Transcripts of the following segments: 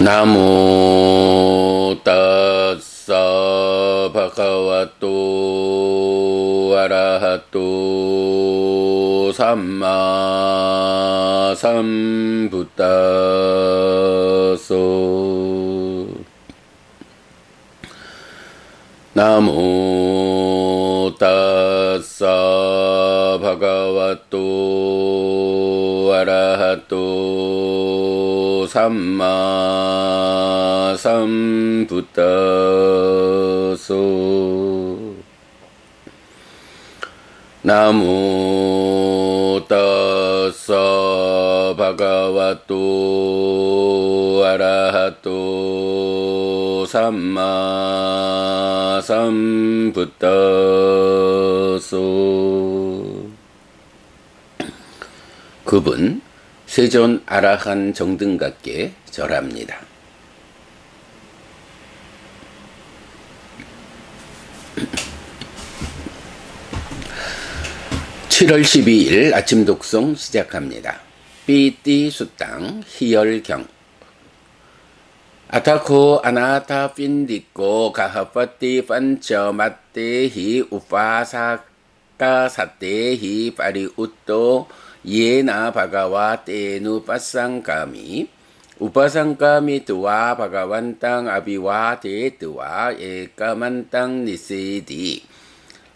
나모 따사 바가와또 아라하또 삼마 삼부따소 나모 따사 바가와또 아라하또 삼마 삼부따소 나모 따사 바가와또 아라하또 삼마 삼부따소. 급은 세존 아라한 정등각께 절합니다. (7월 12일) 아침 독송 시작합니다. 삐띠 수땅 희열경. 아타코 아나타 핀디코 가하파티 판처 마테히 우파사카 사테히 파리우토 예나 바가와 테누 파상카미 우파상카미 투와 바가완땅 아비와 테투와 에까만땅 니세디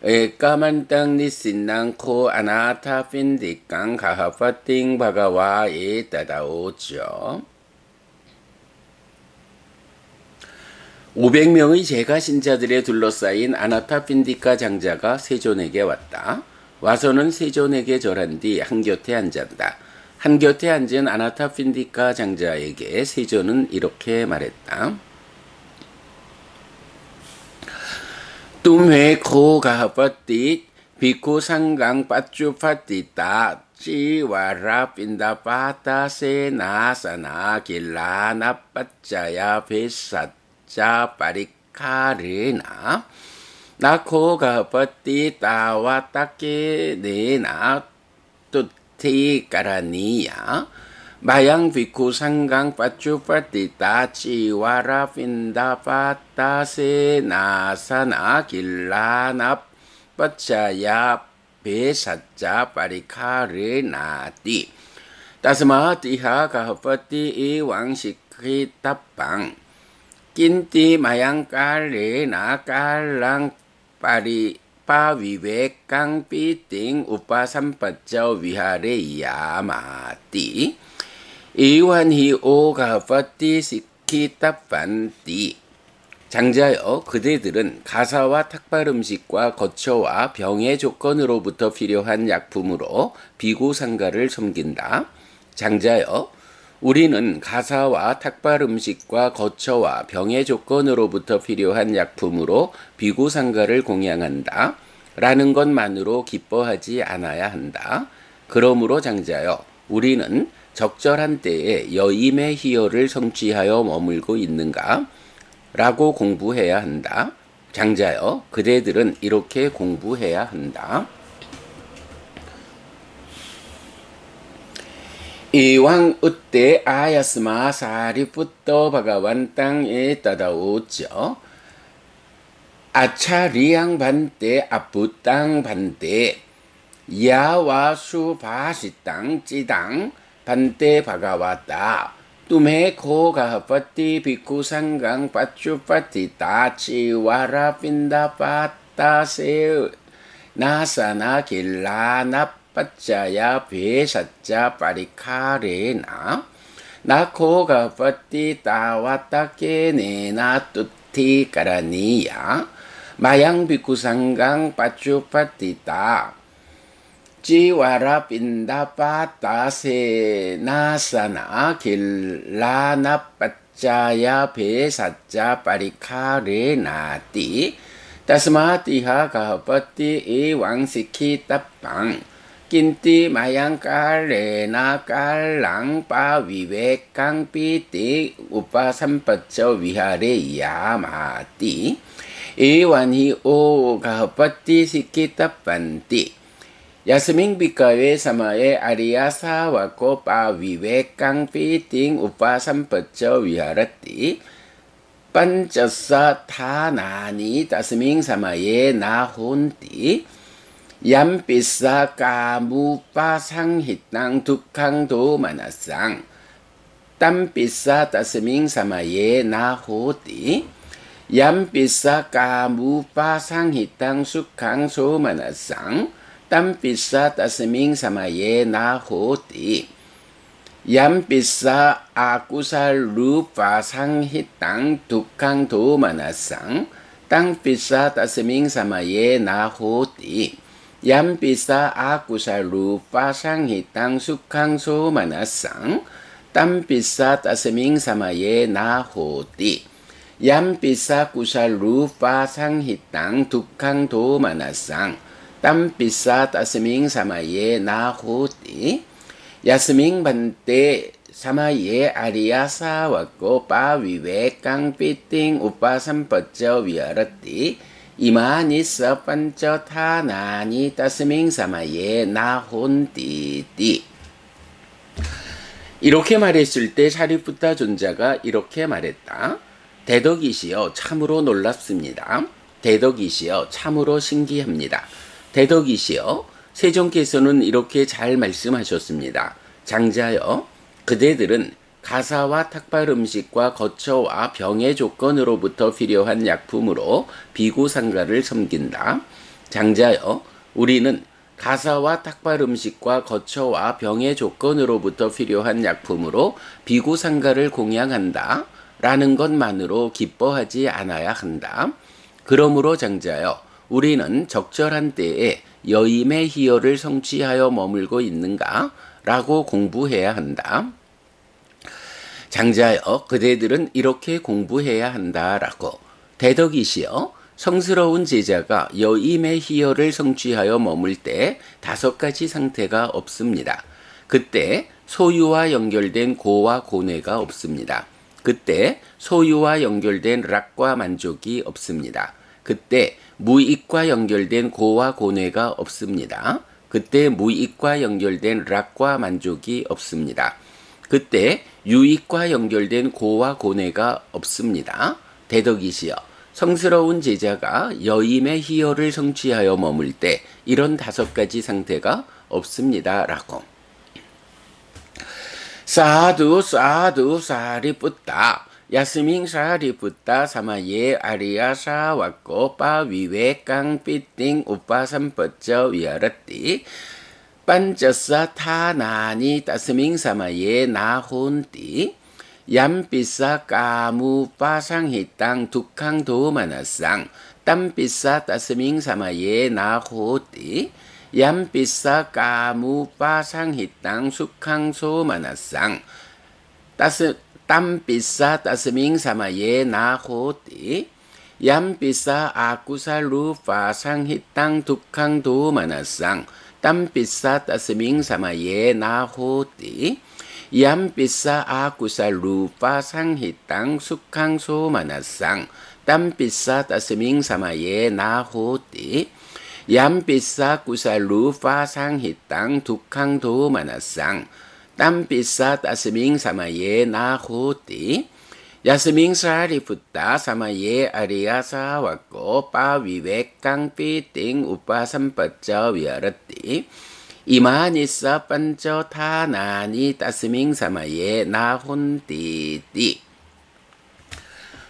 에까만땅 니신낭코 아나타 핀디깡 가하파팅 바가와 에따다오죠. 500명의 제가 신자들에 둘러싸인 아나타핀디카 장자가 세존에게 왔다. 와서는 세존에게 절한 뒤 한곁에 앉았다. 한곁에 앉은 아나타핀디카 장자에게 세존은 이렇게 말했다. tumhe ko kahapati bhikkhu sanghang paccupatita ciwara pindapata senasana kilana paccaya bhesacca parikarena nako kahapati tawatake nena tutti karaniya Bayang bhikkhu sanghang paccupatita ciwara pindapata senasana kilana paccaya bhesacca parikarenati tasmatiha kahapati iwang sikkitapang kinti mayang karena kalang pavivekang piting upasampacca vihareyamati 이완히오 가파티 시키타판티. 장자여, 그대들은 가사와 탁발 음식과 거처와 병의 조건으로부터 필요한 약품으로 비구상가를 섬긴다. 장자여, 우리는 가사와 탁발 음식과 거처와 병의 조건으로부터 필요한 약품으로 비구상가를 공양한다. 라는 것만으로 기뻐하지 않아야 한다. 그러므로 장자여, 우리는 적절한 때에 여임의 희열을 성취하여 머물고 있는가? 라고 공부해야 한다. 장자여, 그대들은 이렇게 공부해야 한다. 이왕 으때 아야스마 사리푸토 바가완땅에 따다오죠. 아차리양 반때 아뿌땅 반때 야와수 바시땅 찌땅 반때 바가와따 tumhe ko kahapati bhikkhu sanghang paccupatita ciwara pindapata se nasana kilana paccaya bhesacca parikarena nako kahapati tawatake nena tutti karaniya mayang bhikkhu sanghang paccupatita ciwara pindapata senasana kilana paccaya bhesacca parikarenati tasmatiha kahapati iwang sikkitapang kinti mayang karena kalang pavivekang piti upasampacca vihareyamati iwanhi o kahapati sikkitapanti 야스밍 빛가외 사마에 아리아 사와코 빠위웨 깡피팅 우파 삼퍼쩌 위하라띠 반쩌사 타나니 따스밍 사마에 나혼띠 얌비사 까무빠 상히땅 두캉도 마나상 땀비사 따스밍 사마에 나호띠 얌비사 까무빠 상히땅 수캉소 마나상 땀비사 따스밍 사마에 나호띠 얌비사 아쿠살 루파 상히땅 두캉도 마나상 땅비사 따스밍 사마에 나호띠 얌비사 아쿠살 루파 상히땅 수캉소 마나상 땀비사 따스밍 사마에 나호띠 얌비사 쿠살 루파 상히땅 두캉도 마나상 땀비사 따스밍 사마에 나호띠 야스밍 반때 사마예 아리아 사와코 빠위웨 깡피팅 우파 삼퍼쩌 위아라띠 이마니서 반쩌 타나니 따스밍 사마예 나혼띠띠. 이렇게 말했을 때 사리푸타 존자가 이렇게 말했다. 대덕이시여 참으로 놀랍습니다. 대덕이시여 참으로 신기합니다. 대덕이시여 세존께서는 이렇게 잘 말씀하셨습니다. 장자여 그대들은 가사와 탁발 음식과 거처와 병의 조건으로부터 필요한 약품으로 비구상가를 섬긴다. 장자여 우리는 가사와 탁발 음식과 거처와 병의 조건으로부터 필요한 약품으로 비구상가를 공양한다. 라는 것만으로 기뻐하지 않아야 한다. 그러므로 장자여 우리는 적절한 때에 여임의 희열을 성취하여 머물고 있는가? 라고 공부해야 한다. 장자여 그대들은 이렇게 공부해야 한다. 라고. 대덕이시여 성스러운 제자가 여임의 희열을 성취하여 머물 때 5가지 상태가 없습니다. 그때 소유와 연결된 고와 고뇌가 없습니다. 그때 소유와 연결된 락과 만족이 없습니다. 그때 무익과 연결된 고와 고뇌가 없습니다. 그때 무익과 연결된 락과 만족이 없습니다. 그때 유익과 연결된 고와 고뇌가 없습니다. 대덕이시여 성스러운 제자가 여임의 희열을 성취하여 머물 때 이런 5가지 상태가 없습니다. 라고. 사두 사두 사리푸타 야스밍 사리푸타 사마예 아리아 사와코 빠위웨 깡피팅 우파 삼퍼쩌 위아라띠 반쩌사 타나니 따스밍 사마예 나혼띠 얌비사 까무빠 상히땅 두캉도 마나상 땀비사 따스밍 사마예 나호띠 얌비사 까무빠 상히땅 수캉소 마나상 땀비사 따스밍 사마예 나호띠 얌비사 아쿠살 루파 상히땅 두캉도 마나상 땀비사 따스밍 사마예 나호띠 얌비사 아쿠살 루파 상히땅 수캉소 마나상 땀비사 따스밍 사마예 나호띠 얌비사 쿠살 루파 상히땅 두캉도 마나상 땀비사 따스밍 사마예 나호띠 야스밍 사리푸타 사마예 아리아 사와코 빠위웨 깡피팅 우파 삼퍼쩌 위아라띠 이마니서 반쩌 타나니 따스밍 사마예 나혼띠띠.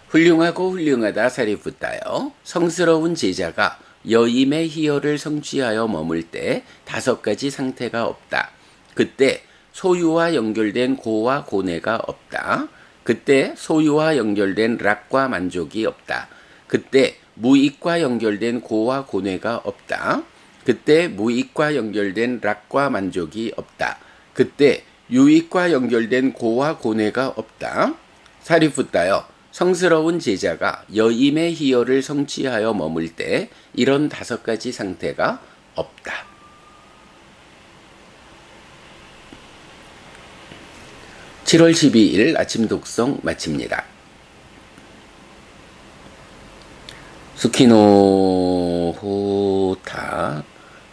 훌륭하고 훌륭하다 사리푸타여 성스러운 제자가 여임의 희열을 성취하여 머물 때 5가지 상태가 없다. 그때 소유와 연결된 고와 고뇌가 없다. 그때 소유와 연결된 락과 만족이 없다. 그때 무익과 연결된 고와 고뇌가 없다. 그때 무익과 연결된 락과 만족이 없다. 그때 유익과 연결된 고와 고뇌가 없다. 사리푸타여 성스러운 제자가 여임의 희열을 성취하여 머물 때 이런 5가지 상태가 없다. 7월 12일 아침 독송 마칩니다. 수키노 호타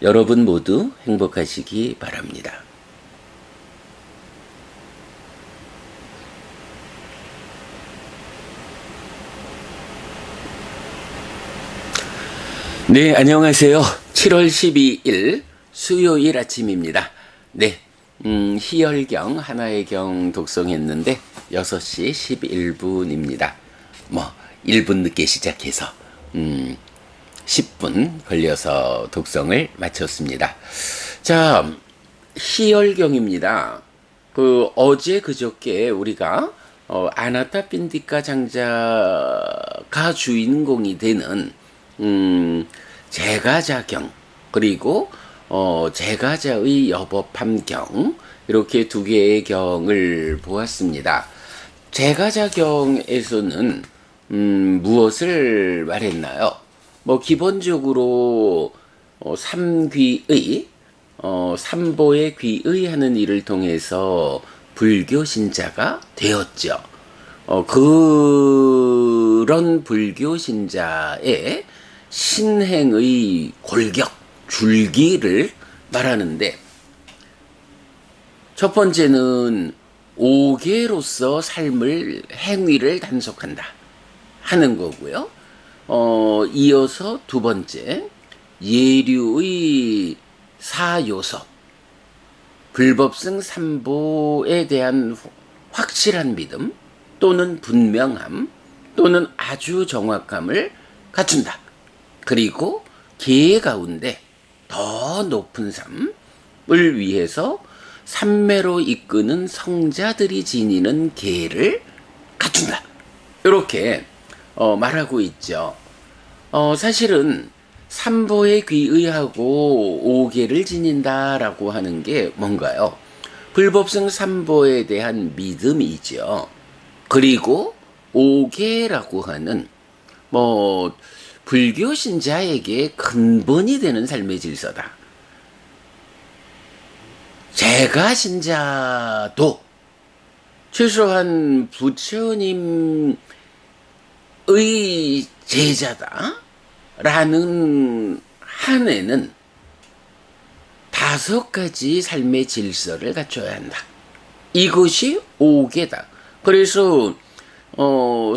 여러분 모두 행복하시기 바랍니다. 네, 안녕하세요. 7월 12일 수요일 아침입니다. 네, 희열경, 하나의 경 독송했는데 6시 11분입니다. 1분 늦게 시작해서 10분 걸려서 독송을 마쳤습니다. 자, 희열경입니다. 어제 그저께 우리가 아나타핀디카 장자가 주인공이 되는 제가자경, 그리고 제가자의 여법함경, 이렇게 두 개의 경을 보았습니다. 제가자경에서는 무엇을 말했나요? 기본적으로 삼귀의, 삼보의 귀의하는 일을 통해서 불교 신자가 되었죠. 그런 불교 신자의 신행의 골격, 줄기를 말하는데, 첫 번째는 오계로서 삶을, 행위를 단속한다 하는 거고요. 이어서 두 번째, 예류의 사요소, 불법승 삼보에 대한 확실한 믿음 또는 분명함 또는 아주 정확함을 갖춘다. 그리고 계 가운데 더 높은 삶을 위해서 삼매로 이끄는 성자들이 지니는 계를 갖춘다. 이렇게 말하고 있죠. 사실은 삼보에 귀의하고 오계를 지닌다라고 하는 게 뭔가요? 불법승 삼보에 대한 믿음이죠. 그리고 오계라고 하는 불교 신자에게 근본이 되는 삶의 질서다. 제가 신자도 최소한 부처님의 제자다 라는 한에는 5가지 삶의 질서를 갖춰야 한다. 이것이 오계다. 그래서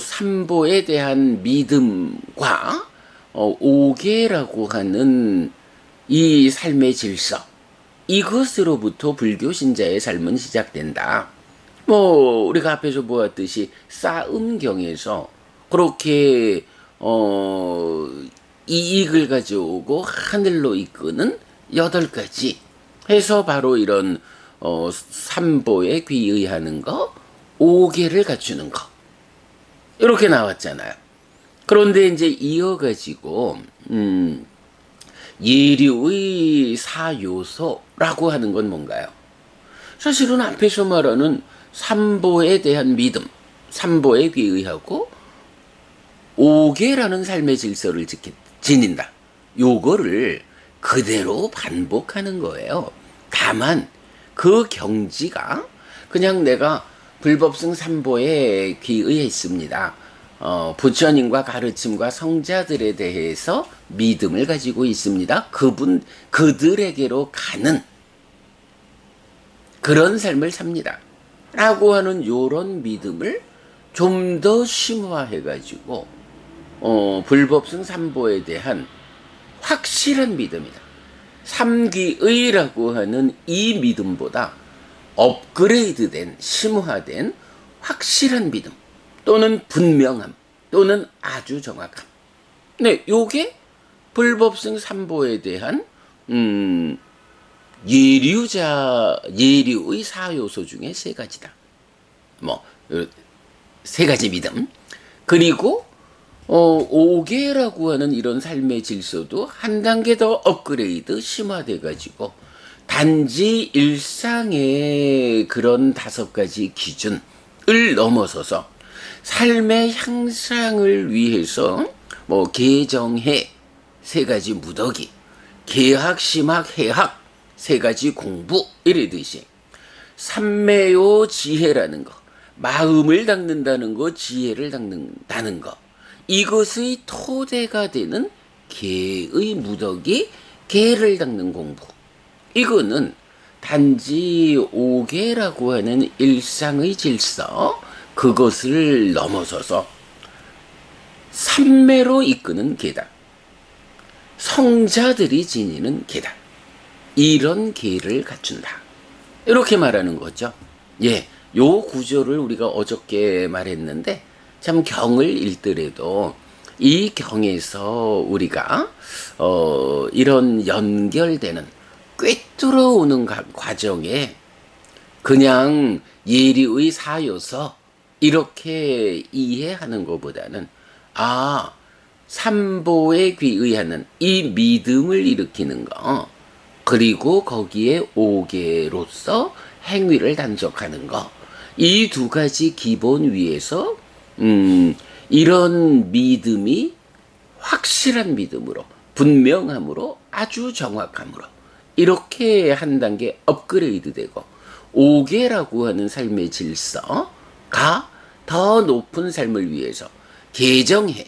삼보에 대한 믿음과 오계라고 하는 이 삶의 질서, 이것으로부터 불교 신자의 삶은 시작된다. 우리가 앞에서 보았듯이 싸움경에서 그렇게 이익을 가져오고 하늘로 이끄는 8가지 해서 바로 이런 삼보에 귀의하는 거, 오계를 갖추는 거, 이렇게 나왔잖아요. 그런데 이제 이어가지고 예류의 사요소라고 하는 건 뭔가요? 사실은 앞에서 말하는 삼보에 대한 믿음, 삼보에 귀의하고 오계라는 삶의 질서를 지닌다. 요거를 그대로 반복하는 거예요. 다만 그 경지가 그냥 내가 불법승 삼보에 귀의했습니다. 부처님과 가르침과 성자들에 대해서 믿음을 가지고 있습니다. 그들에게로 가는 그런 삶을 삽니다. 라고 하는 요런 믿음을 좀 더 심화해가지고 불법승 삼보에 대한 확실한 믿음이다. 삼귀의라고 하는 이 믿음보다 업그레이드된, 심화된 확실한 믿음 또는 분명함 또는 아주 정확함. 네, 요게 불법승 삼보에 대한 예류의 사요소 중에 3가지다. 3가지 믿음. 그리고 오계라고 하는 이런 삶의 질서도 한 단계 더 업그레이드, 심화돼가지고 단지 일상의 그런 5가지 기준을 넘어서서 삶의 향상을 위해서 계정해 3가지 무더기, 계학, 심학, 해학 3가지 공부, 이러듯이 삼매요 지혜라는 거, 마음을 닦는다는 거, 지혜를 닦는다는 거, 이것의 토대가 되는 계의 무덕이 개를 닦는 공부. 이거는 단지 오계라고 하는 일상의 질서, 그것을 넘어서서 삼매로 이끄는 계다. 성자들이 지니는 계다. 이런 계를 갖춘다. 이렇게 말하는 거죠. 예, 요 구조를 우리가 어저께 말했는데 참 경을 읽더라도 이 경에서 우리가 이런 연결되는 꿰뚫어 오는 과정에 그냥 예리의 사요서 이렇게 이해하는 것보다는 삼보에 귀의하는 이 믿음을 일으키는 거, 그리고 거기에 오계로서 행위를 단속하는 거, 이 두 가지 기본 위에서 이런 믿음이 확실한 믿음으로, 분명함으로, 아주 정확함으로 이렇게 한 단계 업그레이드 되고, 오계라고 하는 삶의 질서가 더 높은 삶을 위해서 개정해,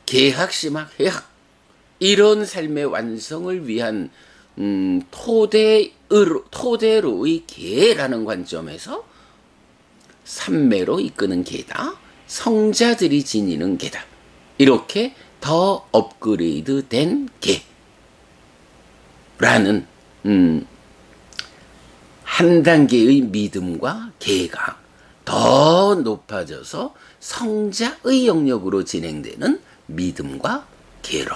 개학심학, 해학 이런 삶의 완성을 위한 토대로의 계라는 관점에서 삼매로 이끄는 계다. 성자들이 지니는 계다. 이렇게 더 업그레이드 된 계라는 한 단계의 믿음과 계가 더 높아져서 성자의 영역으로 진행되는 믿음과 계로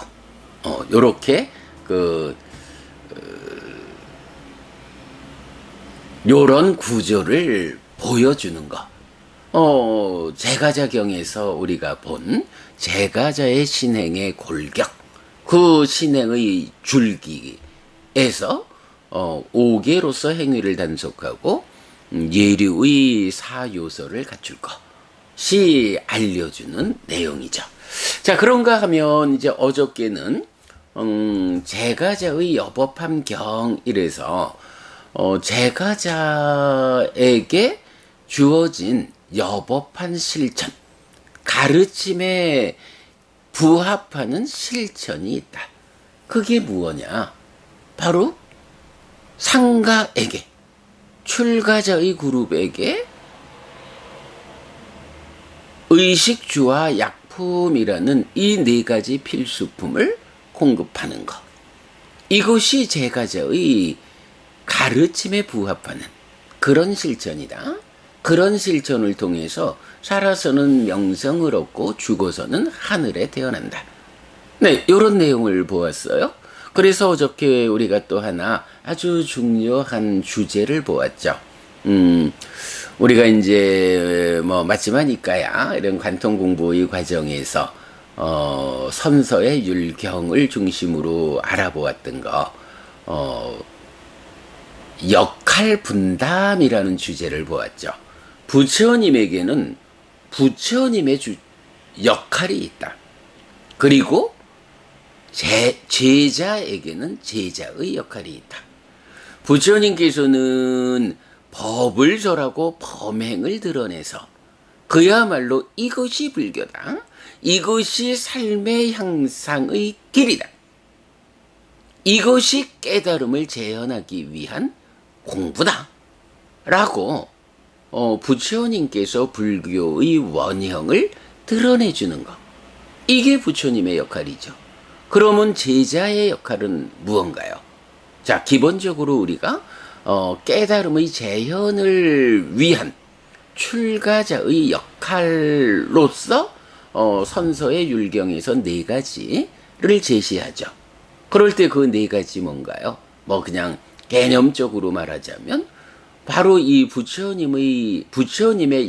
요렇게 요런 구조를 보여주는 거. 제가자경에서 우리가 본 제가자의 신행의 골격, 그 신행의 줄기에서 오계로서 행위를 단속하고 예류의 사요소를 갖출 것이 알려주는 내용이죠. 자, 그런가 하면 이제 어저께는 제가자의 여법함 경 이래서 제가자에게 주어진 여법한 실천, 가르침에 부합하는 실천이 있다. 그게 무엇이냐? 바로 상가에게, 출가자의 그룹에게 의식주와 약품이라는 이 네 가지 필수품을 공급하는 것. 이것이 제가자의 가르침에 부합하는 그런 실천이다. 그런 실천을 통해서 살아서는 명성을 얻고 죽어서는 하늘에 태어난다. 네, 이런 내용을 보았어요. 그래서 어저께 우리가 또 하나 아주 중요한 주제를 보았죠. 우리가 이제 맞지마니까야 이런 관통 공부의 과정에서 선서의 율경을 중심으로 알아보았던 거, 역할 분담이라는 주제를 보았죠. 부처님에게는 부처님의 역할이 있다. 그리고 제자에게는 제자의 역할이 있다. 부처님께서는 법을 절하고 범행을 드러내서 그야말로 이것이 불교다. 이것이 삶의 향상의 길이다. 이것이 깨달음을 재현하기 위한 공부다. 라고 부처님께서 불교의 원형을 드러내주는 것. 이게 부처님의 역할이죠. 그러면 제자의 역할은 무언가요? 자, 기본적으로 우리가 깨달음의 재현을 위한 출가자의 역할로서 선서의 율경에서 네 가지를 제시하죠. 그럴 때 그 네 가지 뭔가요? 그냥 개념적으로 말하자면 바로 이 부처님의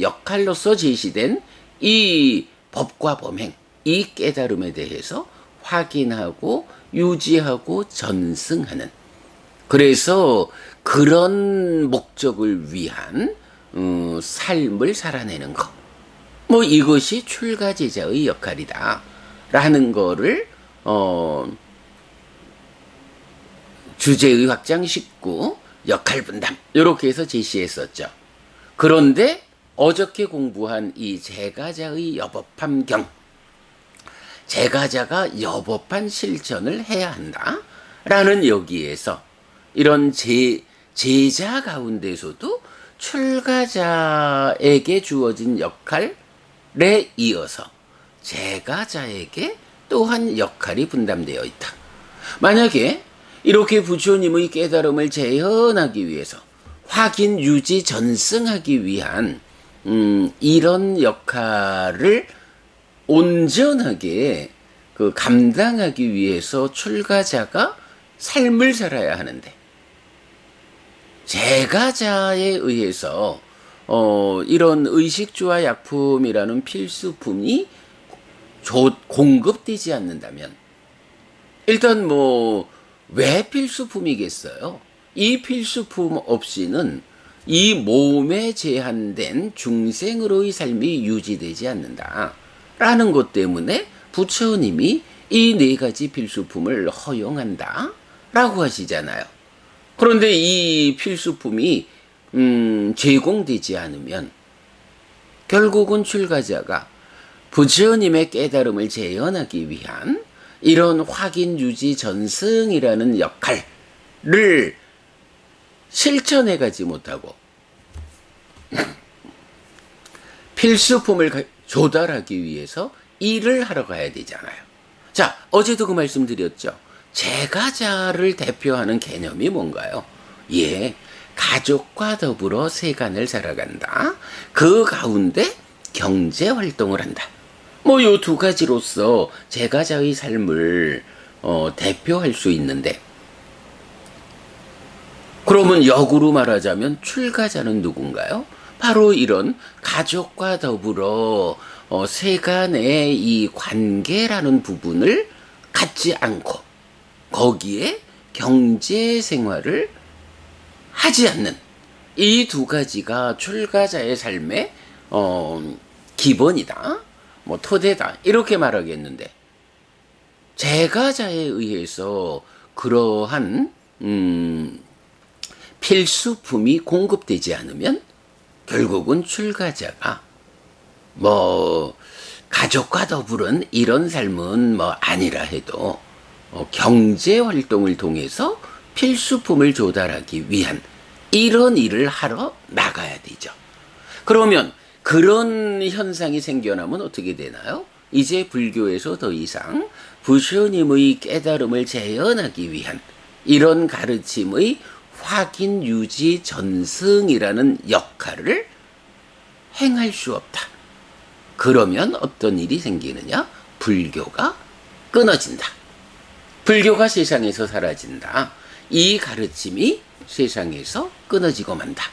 역할로서 제시된 이 법과 범행, 이 깨달음에 대해서 확인하고 유지하고 전승하는, 그래서 그런 목적을 위한 삶을 살아내는 것. 이것이 출가제자의 역할이다. 라는 거를 주제의 확장 19 역할 분담 이렇게 해서 제시했었죠. 그런데 어저께 공부한 이 제가자의 여법함경, 제가자가 여법한 실천을 해야 한다 라는 여기에서 이런 제자 가운데서도 출가자에게 주어진 역할에 이어서 제가자에게 또한 역할이 분담되어 있다. 만약에 이렇게 부처님의 깨달음을 재현하기 위해서 확인, 유지, 전승하기 위한 이런 역할을 온전하게 감당하기 위해서 출가자가 삶을 살아야 하는데, 제가자에 의해서 이런 의식주와 약품이라는 필수품이 공급되지 않는다면, 일단 왜 필수품이겠어요? 이 필수품 없이는 이 몸에 제한된 중생으로의 삶이 유지되지 않는다 라는 것 때문에 부처님이 이 네 가지 필수품을 허용한다 라고 하시잖아요. 그런데 이 필수품이 제공되지 않으면 결국은 출가자가 부처님의 깨달음을 재현하기 위한 이런 확인, 유지, 전승이라는 역할을 실천해가지 못하고 필수품을 조달하기 위해서 일을 하러 가야 되잖아요. 자, 어제도 그 말씀 드렸죠. 제가자를 대표하는 개념이 뭔가요? 예, 가족과 더불어 세간을 살아간다. 그 가운데 경제 활동을 한다. 요 두 가지로서 제가자의 삶을 대표할 수 있는데, 그러면 역으로 말하자면 출가자는 누군가요? 바로 이런 가족과 더불어 세간의 이 관계라는 부분을 갖지 않고 거기에 경제 생활을 하지 않는 이 두 가지가 출가자의 삶의 기본이다, 토대다, 이렇게 말하겠는데, 제가자에 의해서 그러한 필수품이 공급되지 않으면 결국은 출가자가 가족과 더불은 이런 삶은 아니라 해도 경제 활동을 통해서 필수품을 조달하기 위한 이런 일을 하러 나가야 되죠. 그러면 그런 현상이 생겨나면 어떻게 되나요? 이제 불교에서 더 이상 부처님의 깨달음을 재현하기 위한 이런 가르침의 확인, 유지, 전승이라는 역할을 행할 수 없다. 그러면 어떤 일이 생기느냐? 불교가 끊어진다. 불교가 세상에서 사라진다. 이 가르침이 세상에서 끊어지고 만다.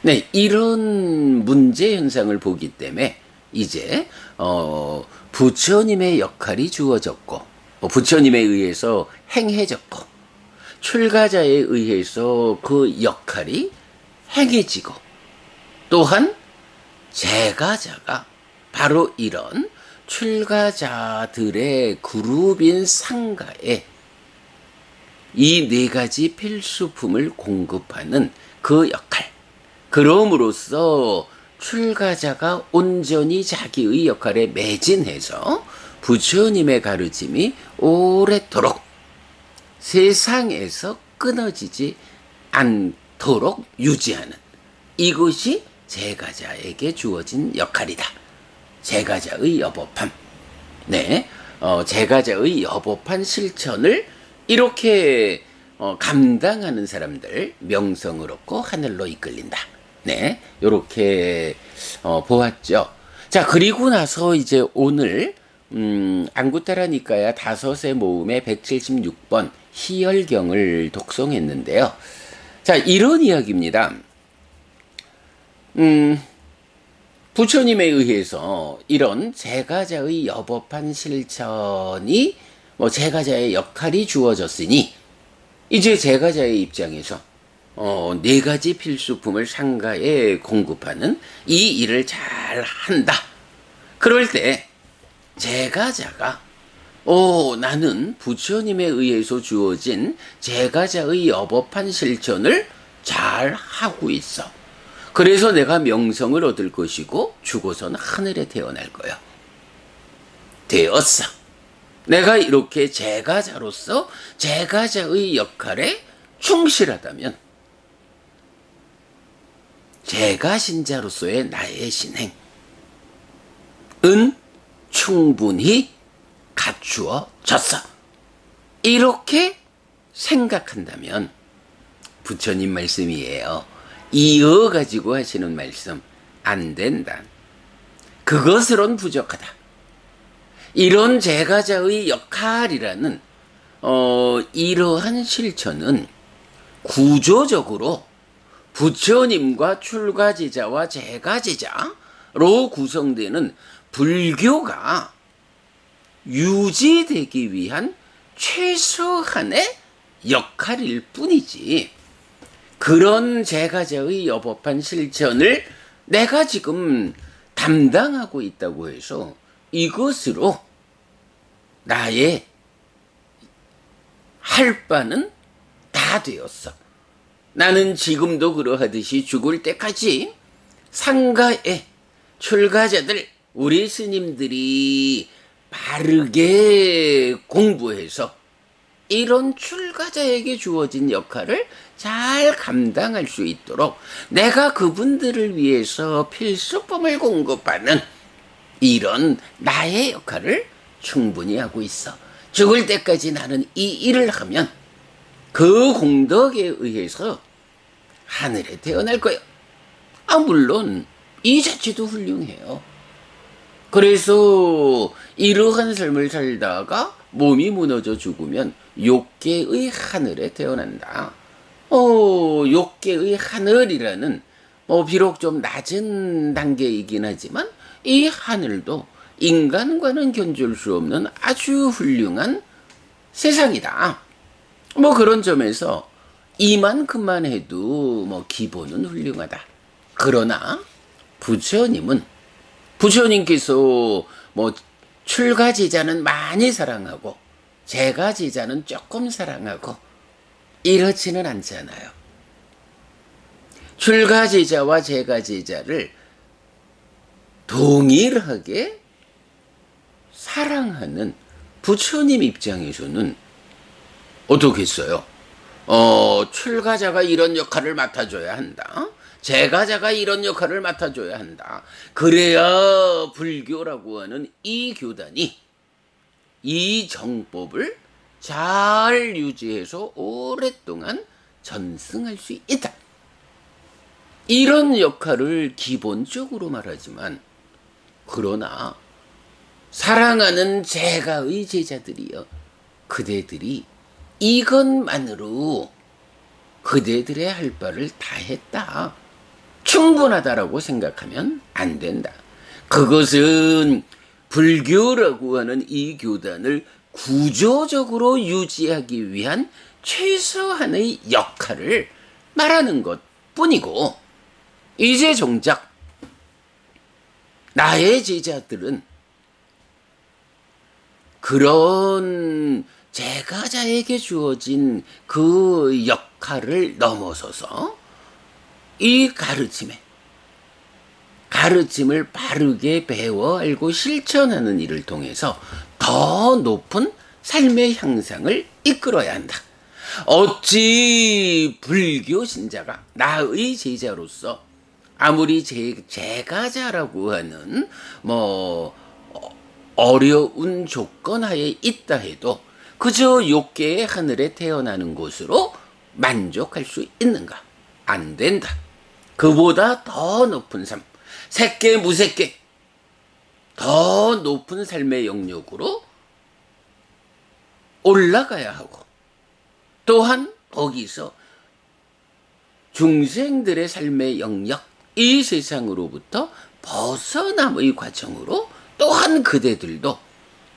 네, 이런 문제 현상을 보기 때문에 이제 부처님의 역할이 주어졌고 부처님에 의해서 행해졌고 출가자에 의해서 그 역할이 행해지고, 또한 제가자가 바로 이런 출가자들의 그룹인 상가에 이 네 가지 필수품을 공급하는 그 역할, 그럼으로써 출가자가 온전히 자기의 역할에 매진해서 부처님의 가르침이 오랫도록 세상에서 끊어지지 않도록 유지하는, 이것이 제가자에게 주어진 역할이다. 제가자의 여법함. 네, 제가자의 여법한 실천을 이렇게 감당하는 사람들 명성을 얻고 하늘로 이끌린다. 네, 이렇게 보았죠. 자, 그리고 나서 이제 오늘 안구타라 니까야 다섯의 모음의 176번 희열경을 독송했는데요. 자, 이런 이야기입니다. 부처님에 의해서 이런 제가자의 여법한 실천이 제가자의 역할이 주어졌으니 이제 제가자의 입장에서 네 가지 필수품을 상가에 공급하는 이 일을 잘 한다. 그럴 때 제가자가 나는 부처님에 의해서 주어진 제가자의 여법한 실천을 잘 하고 있어. 그래서 내가 명성을 얻을 것이고 죽어서는 하늘에 태어날 거야. 되었어. 내가 이렇게 제가자로서 제가자의 역할에 충실하다면 제가신자로서의 나의 신행은 충분히 갖추어졌어. 이렇게 생각한다면 부처님 말씀이에요. 이어가지고 하시는 말씀 안 된다. 그것으론 부족하다. 이런 제가자의 역할이라는 이러한 실천은 구조적으로 부처님과 출가제자와 제가제자로 구성되는 불교가 유지되기 위한 최소한의 역할일 뿐이지, 그런 제가자의 여법한 실천을 내가 지금 담당하고 있다고 해서 이것으로 나의 할 바는 다 되었어. 나는 지금도 그러하듯이 죽을 때까지 상가에 출가자들, 우리 스님들이 바르게 공부해서 이런 출가자에게 주어진 역할을 잘 감당할 수 있도록 내가 그분들을 위해서 필수품을 공급하는 이런 나의 역할을 충분히 하고 있어. 죽을 때까지 나는 이 일을 하면 그 공덕에 의해서 하늘에 태어날 거예요. 물론 이 자체도 훌륭해요. 그래서 이러한 삶을 살다가 몸이 무너져 죽으면 욕계의 하늘에 태어난다. 욕계의 하늘이라는 비록 좀 낮은 단계이긴 하지만 이 하늘도 인간과는 견줄 수 없는 아주 훌륭한 세상이다. 그런 점에서 이만큼만 해도 기본은 훌륭하다. 그러나 부처님께서 출가제자는 많이 사랑하고 제가제자는 조금 사랑하고 이렇지는 않잖아요. 출가제자와 제가제자를 동일하게 사랑하는 부처님 입장에서는 어떻겠어요? 출가자가 이런 역할을 맡아줘야 한다. 제가자가 이런 역할을 맡아줘야 한다. 그래야 불교라고 하는 이 교단이 이 정법을 잘 유지해서 오랫동안 전승할 수 있다. 이런 역할을 기본적으로 말하지만, 그러나 사랑하는 제가의 제자들이여, 그대들이 이것만으로 그대들의 할 바를 다 했다, 충분하다라고 생각하면 안 된다. 그것은 불교라고 하는 이 교단을 구조적으로 유지하기 위한 최소한의 역할을 말하는 것 뿐이고, 이제 정작 나의 제자들은 그런 제가자에게 주어진 그 역할을 넘어서서 이 가르침을 바르게 배워 알고 실천하는 일을 통해서 더 높은 삶의 향상을 이끌어야 한다. 어찌 불교 신자가 나의 제자로서 아무리 제가자라고 하는 어려운 조건 하에 있다 해도 그저 욕계의 하늘에 태어나는 것으로 만족할 수 있는가? 안 된다. 그보다 더 높은 삶, 색계 무색계, 더 높은 삶의 영역으로 올라가야 하고, 또한 거기서 중생들의 삶의 영역, 이 세상으로부터 벗어남의 과정으로 또한 그대들도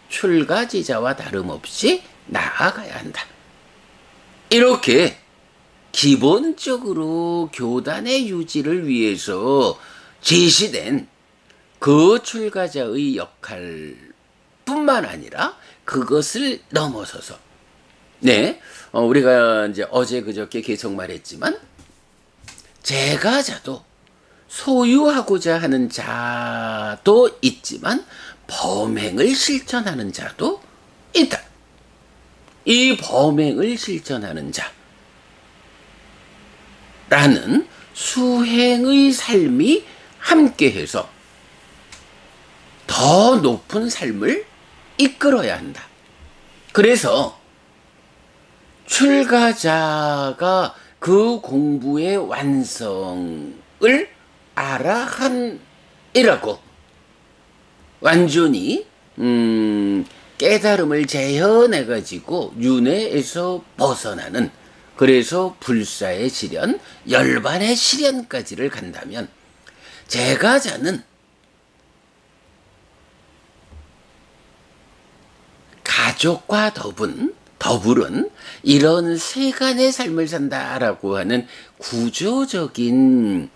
출가제자와 다름없이 나아가야 한다. 이렇게 기본적으로 교단의 유지를 위해서 제시된 그 출가자의 역할뿐만 아니라 그것을 넘어서서, 우리가 이제 어제 그저께 계속 말했지만, 제가자도 소유하고자 하는 자도 있지만 범행을 실천하는 자도 있다. 이 범행을 실천하는 자라는 수행의 삶이 함께해서 더 높은 삶을 이끌어야 한다. 그래서 출가자가 그 공부의 완성을 알아한이라고 완전히 깨달음을 재현해가지고 윤회에서 벗어나는, 그래서 불사의 시련, 열반의 시련까지를 간다면 제가자는 가족과 더불은 이런 세간의 삶을 산다라고 하는 구조적인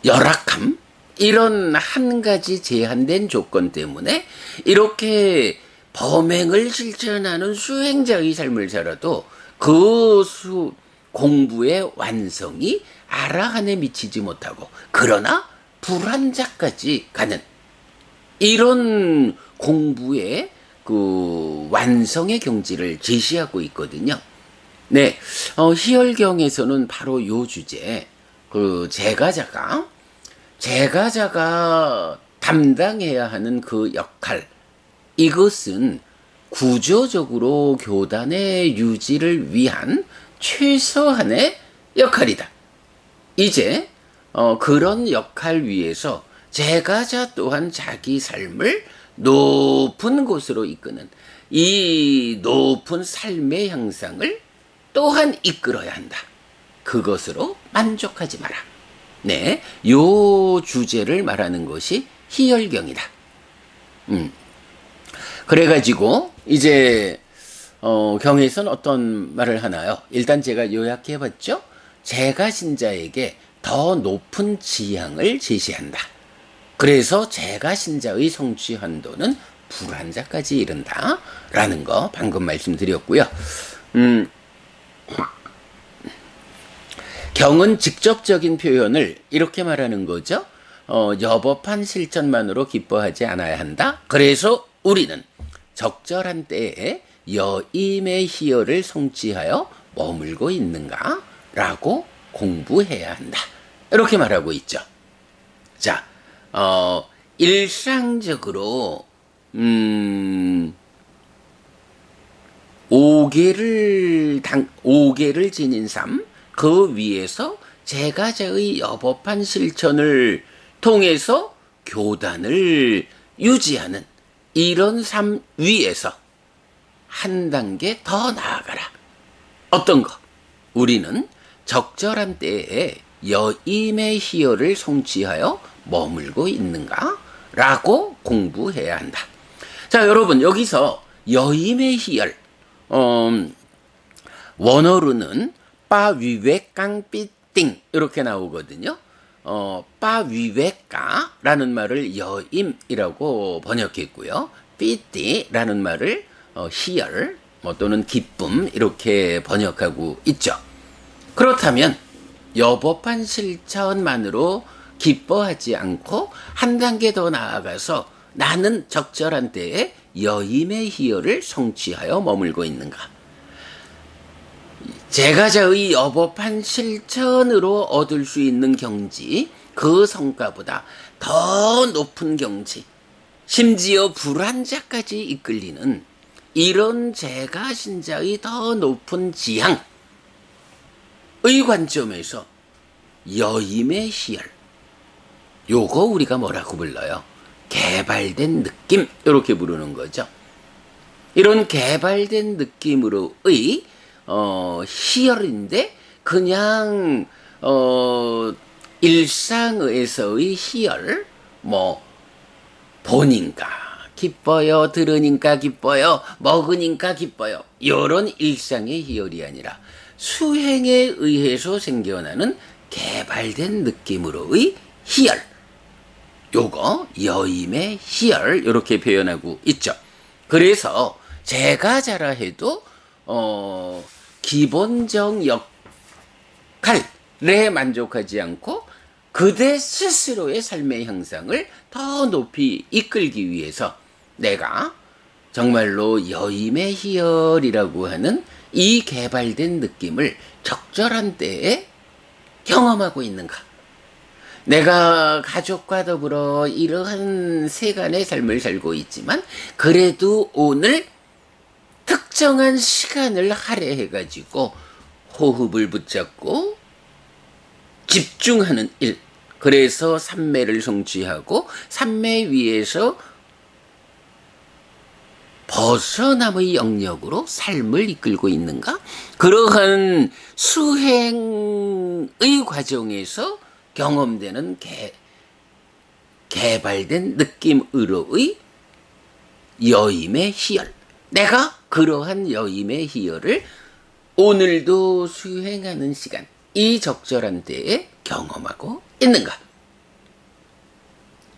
열악함, 이런 한 가지 제한된 조건 때문에 이렇게 범행을 실천하는 수행자의 삶을 살아도 그 공부의 완성이 아라한에 미치지 못하고, 그러나 불한자까지 가는 이런 공부의 그 완성의 경지를 제시하고 있거든요. 네, 희열경에서는 바로 요 주제, 그 제가자가 담당해야 하는 그 역할, 이것은 구조적으로 교단의 유지를 위한 최소한의 역할이다. 이제 그런 역할 위에서 제가자 또한 자기 삶을 높은 곳으로 이끄는 이 높은 삶의 향상을 또한 이끌어야 한다. 그것으로 만족하지 마라. 네, 요 주제를 말하는 것이 희열경이다. 그래가지고 이제 경에서는 어떤 말을 하나요? 일단 제가 요약해봤죠. 제가 신자에게 더 높은 지향을 제시한다. 그래서 제가 신자의 성취 한도는 불한자까지 이른다라는 거 방금 말씀드렸고요. 경은 직접적인 표현을 이렇게 말하는 거죠. 여법한 실천만으로 기뻐하지 않아야 한다. 그래서 우리는 적절한 때에 여임의 희열을 성취하여 머물고 있는가? 라고 공부해야 한다. 이렇게 말하고 있죠. 자, 일상적으로, 5계를 지닌 삶, 그 위에서 제가자의 여법한 실천을 통해서 교단을 유지하는 이런 삶 위에서 한 단계 더 나아가라. 어떤 거? 우리는 적절한 때에 여임의 희열을 성취하여 머물고 있는가? 라고 공부해야 한다. 자, 여러분, 여기서 여임의 희열, 원어로는 빠위외깡삐띵 이렇게 나오거든요. 빠위외까라는 말을 여임이라고 번역했고요. 삐띠라는 말을 희열 또는 기쁨 이렇게 번역하고 있죠. 그렇다면 여법한 실천만으로 기뻐하지 않고 한 단계 더 나아가서 나는 적절한 때에 여임의 희열을 성취하여 머물고 있는가? 제가자의 여법한 실천으로 얻을 수 있는 경지, 그 성과보다 더 높은 경지, 심지어 불한자까지 이끌리는 이런 제가 신자의 더 높은 지향의 관점에서 여임의 희열, 요거 우리가 뭐라고 불러요? 개발된 느낌, 이렇게 부르는 거죠. 이런 개발된 느낌으로의 희열인데 그냥 일상에서의 희열, 보니까 기뻐요, 들으니까 기뻐요, 먹으니까 기뻐요, 이런 일상의 희열이 아니라 수행에 의해서 생겨나는 개발된 느낌으로의 희열, 요거 여임의 희열 이렇게 표현하고 있죠. 그래서 제가자라 해도 기본적 역할에 만족하지 않고 그대 스스로의 삶의 향상을 더 높이 이끌기 위해서 내가 정말로 여임의 희열이라고 하는 이 개발된 느낌을 적절한 때에 경험하고 있는가? 내가 가족과 더불어 이러한 세간의 삶을 살고 있지만 그래도 오늘 특정한 시간을 할애해가지고 호흡을 붙잡고 집중하는 일. 그래서 삼매를 성취하고 삼매 위에서 벗어남의 영역으로 삶을 이끌고 있는가? 그러한 수행의 과정에서 경험되는 개발된 느낌으로의 여임의 희열. 내가 그러한 여임의 희열을 오늘도 수행하는 시간, 이 적절한 때에 경험하고 있는가?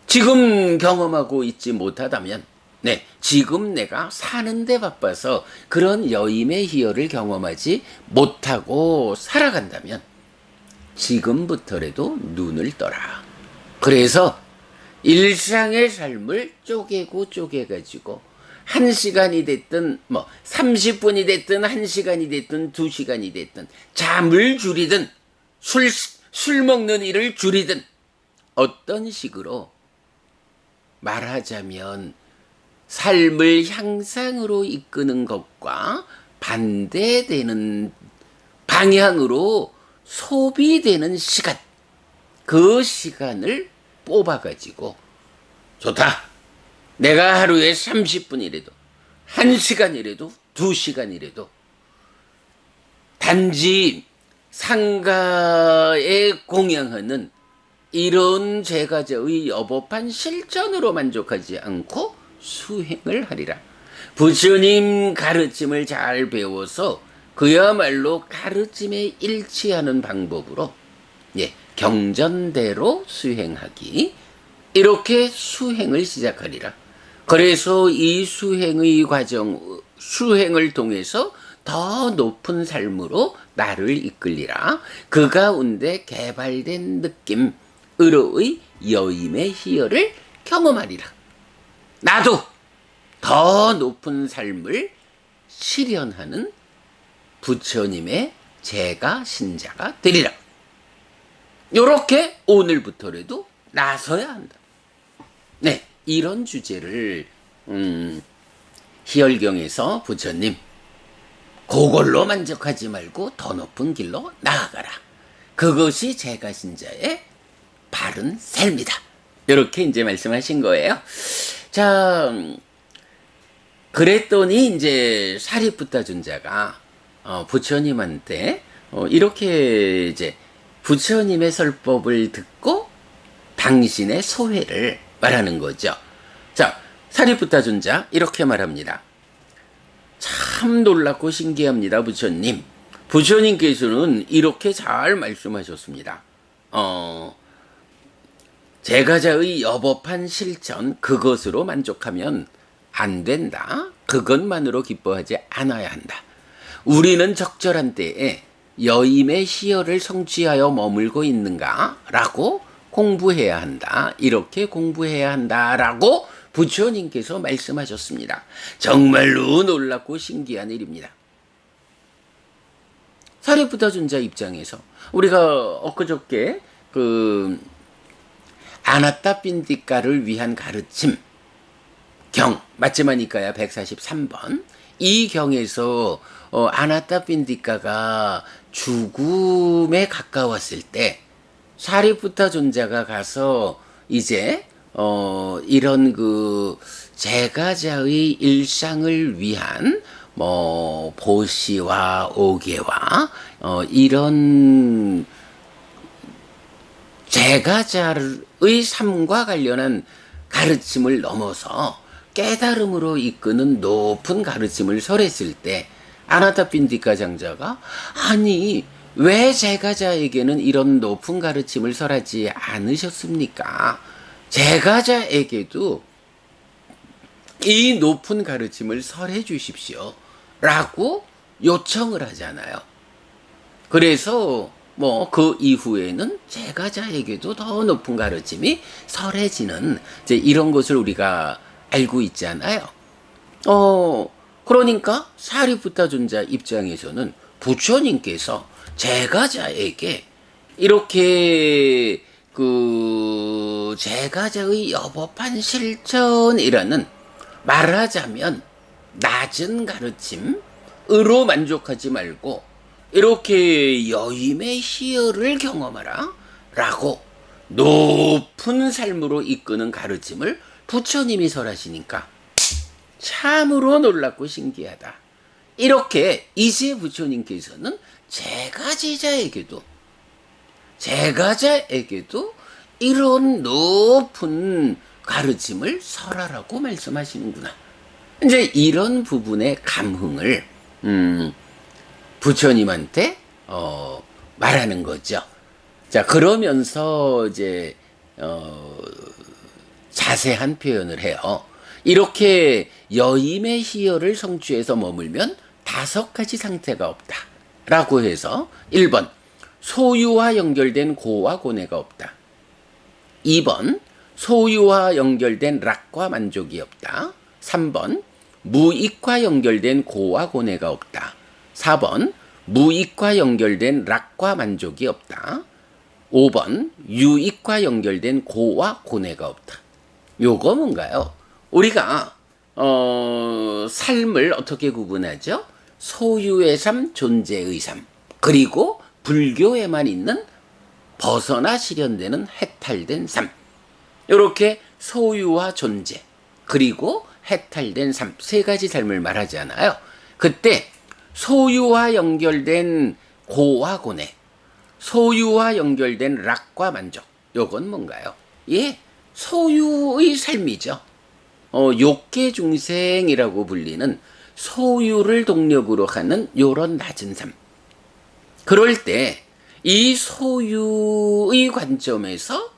지금 경험하고 있지 못하다면, 네, 지금 내가 사는데 바빠서 그런 여임의 희열을 경험하지 못하고 살아간다면 지금부터라도 눈을 떠라. 그래서 일상의 삶을 쪼개고 쪼개가지고 1시간이 됐든 30분이 됐든 1시간이 됐든 2시간이 됐든 잠을 줄이든 술 먹는 일을 줄이든 어떤 식으로 말하자면 삶을 향상으로 이끄는 것과 반대되는 방향으로 소비되는 시간, 그 시간을 뽑아가지고 좋다. 내가 하루에 30분이라도 1시간이라도 2시간이라도 단지 상가에 공양하는 이런 제가저의 여법한 실전으로 만족하지 않고 수행을 하리라. 부처님 가르침을 잘 배워서 그야말로 가르침에 일치하는 방법으로 경전대로 수행하기, 이렇게 수행을 시작하리라. 그래서 이 수행의 과정, 수행을 통해서 더 높은 삶으로 나를 이끌리라. 그 가운데 개발된 느낌으로의 여임의 희열을 경험하리라. 나도 더 높은 삶을 실현하는 부처님의 제가 신자가 되리라. 요렇게 오늘부터라도 나서야 한다. 네, 이런 주제를 희열경에서 부처님 그걸로 만족하지 말고 더 높은 길로 나아가라. 그것이 제가 신자의 바른 삶이다. 이렇게 이제 말씀하신 거예요. 자, 그랬더니 이제 사리푸타 존자가 부처님한테 이렇게 이제 부처님의 설법을 듣고 당신의 소회를 말하는 거죠. 자, 사리푸타 존자 이렇게 말합니다. 참 놀랍고 신기합니다, 부처님. 부처님께서는 이렇게 잘 말씀하셨습니다. 제가자의 여법한 실천, 그것으로 만족하면 안 된다. 그것만으로 기뻐하지 않아야 한다. 우리는 적절한 때에 여임의 희열을 성취하여 머물고 있는가? 라고 공부해야 한다. 이렇게 공부해야 한다라고 부처님께서 말씀하셨습니다. 정말로 놀랍고 신기한 일입니다. 사리푸타 존자 입장에서 우리가 엊그저께 아나타핀디카를 위한 가르침 경 마츠마니카야 143번 이 경에서 아나타핀디카가 죽음에 가까웠을 때 사리푸타 존자가 가서 이제 이런 제가자의 일상을 위한 보시와 오계와 이런 제가자의 삶과 관련한 가르침을 넘어서 깨달음으로 이끄는 높은 가르침을 설했을 때 아나타핀디카 장자가 아니 왜 제가자에게는 이런 높은 가르침을 설하지 않으셨습니까? 제가자에게도 이 높은 가르침을 설해 주십시오 라고 요청을 하잖아요. 그래서 그 이후에는 제가자에게도 더 높은 가르침이 설해지는 이제 이런 것을 우리가 알고 있잖아요. 그러니까 사리푸타 존자 입장에서는 부처님께서 제가자에게 이렇게 제가자의 여법한 실천이라는 말하자면 낮은 가르침으로 만족하지 말고 이렇게 여임의 희열을 경험하라 라고 높은 삶으로 이끄는 가르침을 부처님이 설하시니까 참으로 놀랍고 신기하다. 이렇게 이제 부처님께서는 제가자에게도 이런 높은 가르침을 설하라고 말씀하시는구나. 이제 이런 부분의 감흥을 부처님한테 말하는 거죠. 자, 그러면서 이제 자세한 표현을 해요. 이렇게 여임의 희열을 성취해서 머물면 5가지 상태가 없다 라고 해서 1번 소유와 연결된 고와 고뇌가 없다. 2번 소유와 연결된 락과 만족이 없다. 3번 무익과 연결된 고와 고뇌가 없다. 4번 무익과 연결된 락과 만족이 없다. 5번 유익과 연결된 고와 고뇌가 없다. 요거 뭔가요? 우리가 삶을 어떻게 구분하죠? 소유의 삶, 존재의 삶, 그리고 불교에만 있는 벗어나 실현되는 해탈된 삶. 이렇게 소유와 존재, 그리고 해탈된 삶, 3가지 삶을 말하잖아요. 그때 소유와 연결된 고와 고뇌, 소유와 연결된 락과 만족, 요건 뭔가요? 예, 소유의 삶이죠. 욕계 중생이라고 불리는 소유를 동력으로 하는 요런 낮은 삶. 그럴 때 이 소유의 관점에서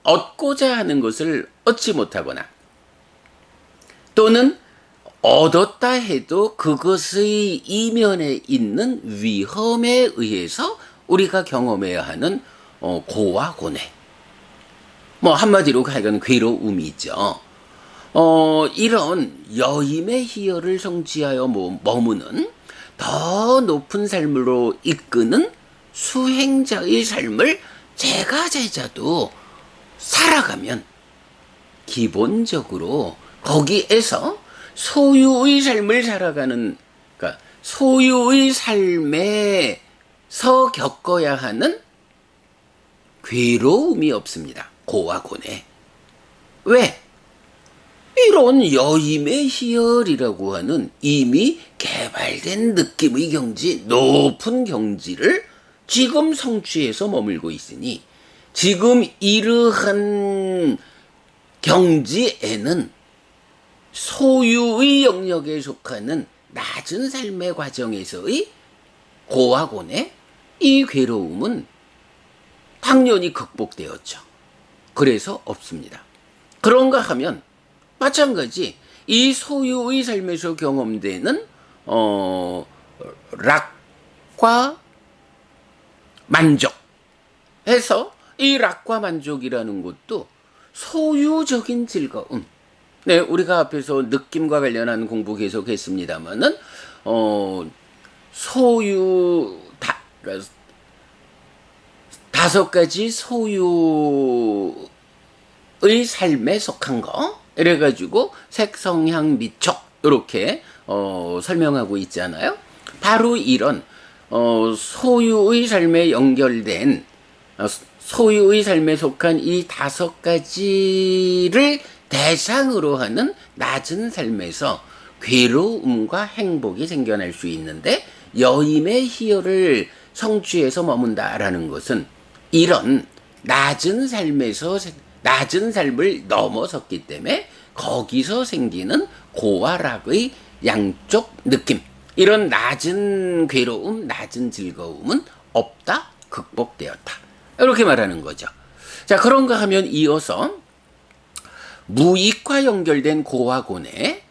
얻고자 하는 것을 얻지 못하거나 또는 얻었다 해도 그것의 이면에 있는 위험에 의해서 우리가 경험해야 하는 고와 고뇌. 뭐 한마디로 하여간 괴로움이죠. 이런 여임의 희열을 성취하여 머무는 더 높은 삶으로 이끄는 수행자의 삶을 제자도 살아가면 기본적으로 거기에서 소유의 삶을 살아가는, 그러니까 소유의 삶에서 겪어야 하는 괴로움이 없습니다. 고와 고뇌. 왜? 이런 여임의 희열이라고 하는 이미 개발된 느낌의 경지, 높은 경지를 지금 성취해서 머물고 있으니 지금 이러한 경지에는 소유의 영역에 속하는 낮은 삶의 과정에서의 고와 고뇌, 이 괴로움은 당연히 극복되었죠. 그래서 없습니다. 그런가 하면 마찬가지 이 소유의 삶에서 경험되는 락과 만족 해서 이 락과 만족이라는 것도 소유적인 즐거움. 네, 우리가 앞에서 느낌과 관련한 공부 계속했습니다만은 소유 5가지 소유의 삶에 속한 거. 이래가지고 색성향 미촉 이렇게 설명하고 있잖아요. 바로 이런 소유의 삶에 연결된 소유의 삶에 속한 이 5가지를 대상으로 하는 낮은 삶에서 괴로움과 행복이 생겨날 수 있는데 여임의 희열을 성취해서 머문다라는 것은 이런 낮은 삶을 넘어섰기 때문에 거기서 생기는 고와 락의 양쪽 느낌, 이런 낮은 괴로움, 낮은 즐거움은 없다, 극복되었다. 이렇게 말하는 거죠. 자, 그런가 하면 이어서 무익과 연결된 고와 고뇌,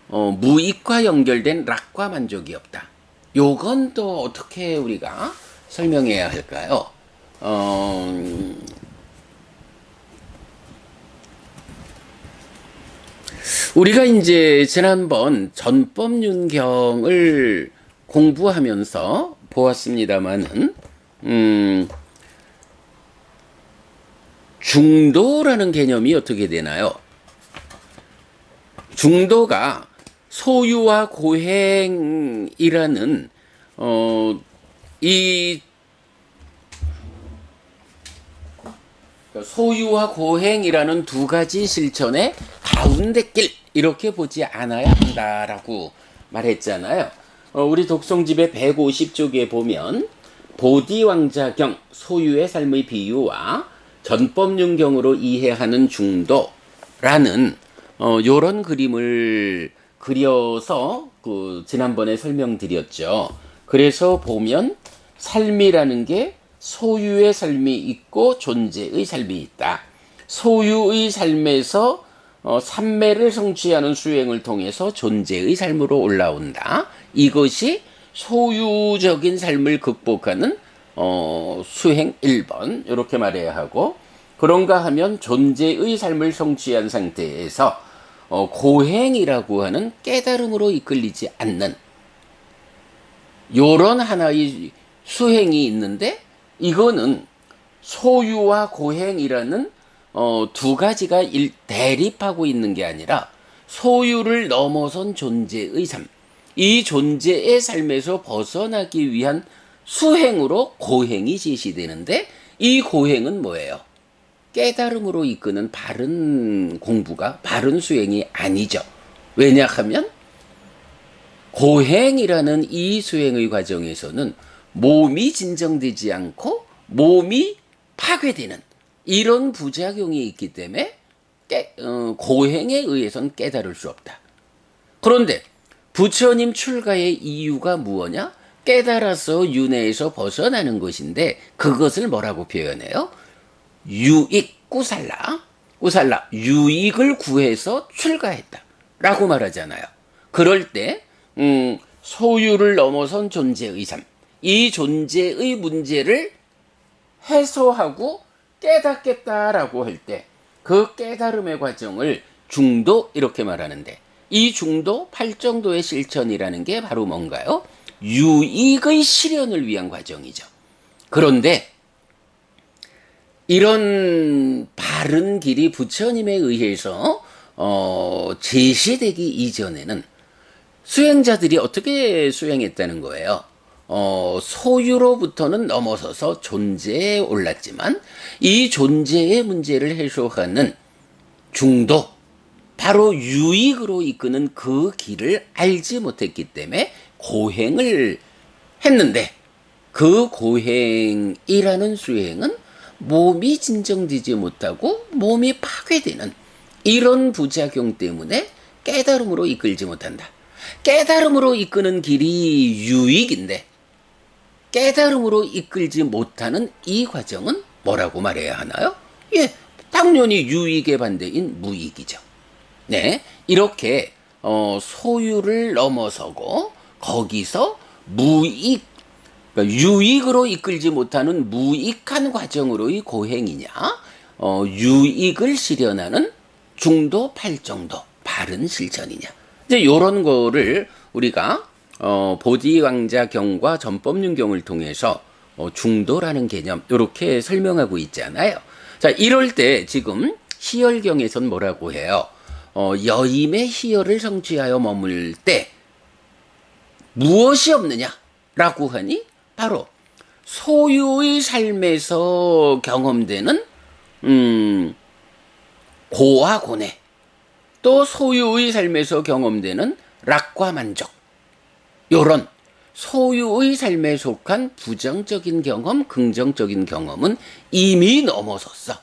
무익과 연결된 락과 만족이 없다. 요건 또 어떻게 우리가 설명해야 할까요? 우리가 이제 지난번 전법윤경을 공부하면서 보았습니다마는, 중도라는 개념이 어떻게 되나요? 중도가 소유와 고행이라는, 이 소유와 고행이라는 두 가지 실천의 가운데 길, 이렇게 보지 않아야 한다라고 말했잖아요. 우리 독송집의 150쪽에 보면 보디왕자경, 소유의 삶의 비유와 전법윤경으로 이해하는 중도라는 요런 그림을 그려서 지난번에 설명드렸죠. 그래서 보면 삶이라는 게 소유의 삶이 있고 존재의 삶이 있다. 소유의 삶에서 삼매를 성취하는 수행을 통해서 존재의 삶으로 올라온다. 이것이 소유적인 삶을 극복하는 수행 1번 이렇게 말해야 하고, 그런가 하면 존재의 삶을 성취한 상태에서 고행이라고 하는 깨달음으로 이끌리지 않는 요런 하나의 수행이 있는데, 이거는 소유와 고행이라는 두 가지가 대립하고 있는 게 아니라 소유를 넘어선 존재의 삶, 이 존재의 삶에서 벗어나기 위한 수행으로 고행이 제시되는데, 이 고행은 뭐예요? 깨달음으로 이끄는 바른 공부가, 바른 수행이 아니죠. 왜냐하면 고행이라는 이 수행의 과정에서는 몸이 진정되지 않고 몸이 파괴되는 이런 부작용이 있기 때문에 고행에 의해서는 깨달을 수 없다. 그런데 부처님 출가의 이유가 무엇냐? 깨달아서 윤회에서 벗어나는 것인데, 그것을 뭐라고 표현해요? 유익, 꾸살라, 유익을 구해서 출가했다 라고 말하잖아요. 그럴 때 소유를 넘어선 존재의 삶, 이 존재의 문제를 해소하고 깨닫겠다라고 할 때 그 깨달음의 과정을 중도 이렇게 말하는데, 이 중도 8정도의 실천이라는 게 바로 뭔가요? 유익의 실현을 위한 과정이죠. 그런데 이런 바른 길이 부처님에 의해서 제시되기 이전에는 수행자들이 어떻게 수행했다는 거예요? 소유로부터는 넘어서서 존재에 올랐지만, 이 존재의 문제를 해소하는 중도, 바로 유익으로 이끄는 그 길을 알지 못했기 때문에 고행을 했는데, 그 고행이라는 수행은 몸이 진정되지 못하고 몸이 파괴되는 이런 부작용 때문에 깨달음으로 이끌지 못한다. 깨달음으로 이끄는 길이 유익인데, 깨달음으로 이끌지 못하는 이 과정은 뭐라고 말해야 하나요? 예, 당연히 유익의 반대인 무익이죠. 네, 이렇게 소유를 넘어서고 거기서 무익, 그러니까 유익으로 이끌지 못하는 무익한 과정으로의 고행이냐, 유익을 실현하는 중도 8정도 바른 실천이냐, 이제 요런 거를 우리가 보디왕자경과 전법윤경을 통해서 중도라는 개념 이렇게 설명하고 있잖아요. 자, 이럴 때 지금 희열경에선 뭐라고 해요? 여임의 희열을 성취하여 머물 때 무엇이 없느냐라고 하니, 바로 소유의 삶에서 경험되는 고와 고뇌, 또 소유의 삶에서 경험되는 락과 만족, 요런 소유의 삶에 속한 부정적인 경험, 긍정적인 경험은 이미 넘어섰어.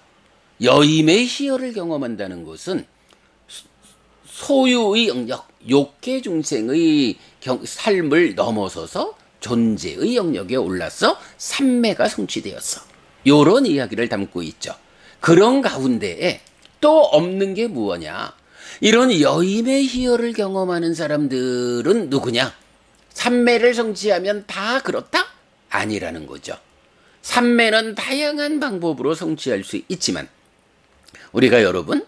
여임의 희열을 경험한다는 것은 소유의 영역, 욕계 중생의 삶을 넘어서서 존재의 영역에 올라서 삼매가 성취되었어. 요런 이야기를 담고 있죠. 그런 가운데에 또 없는 게 무엇냐? 이런 여임의 희열을 경험하는 사람들은 누구냐? 삼매를 성취하면 다 그렇다? 아니라는 거죠. 삼매는 다양한 방법으로 성취할 수 있지만, 우리가 여러분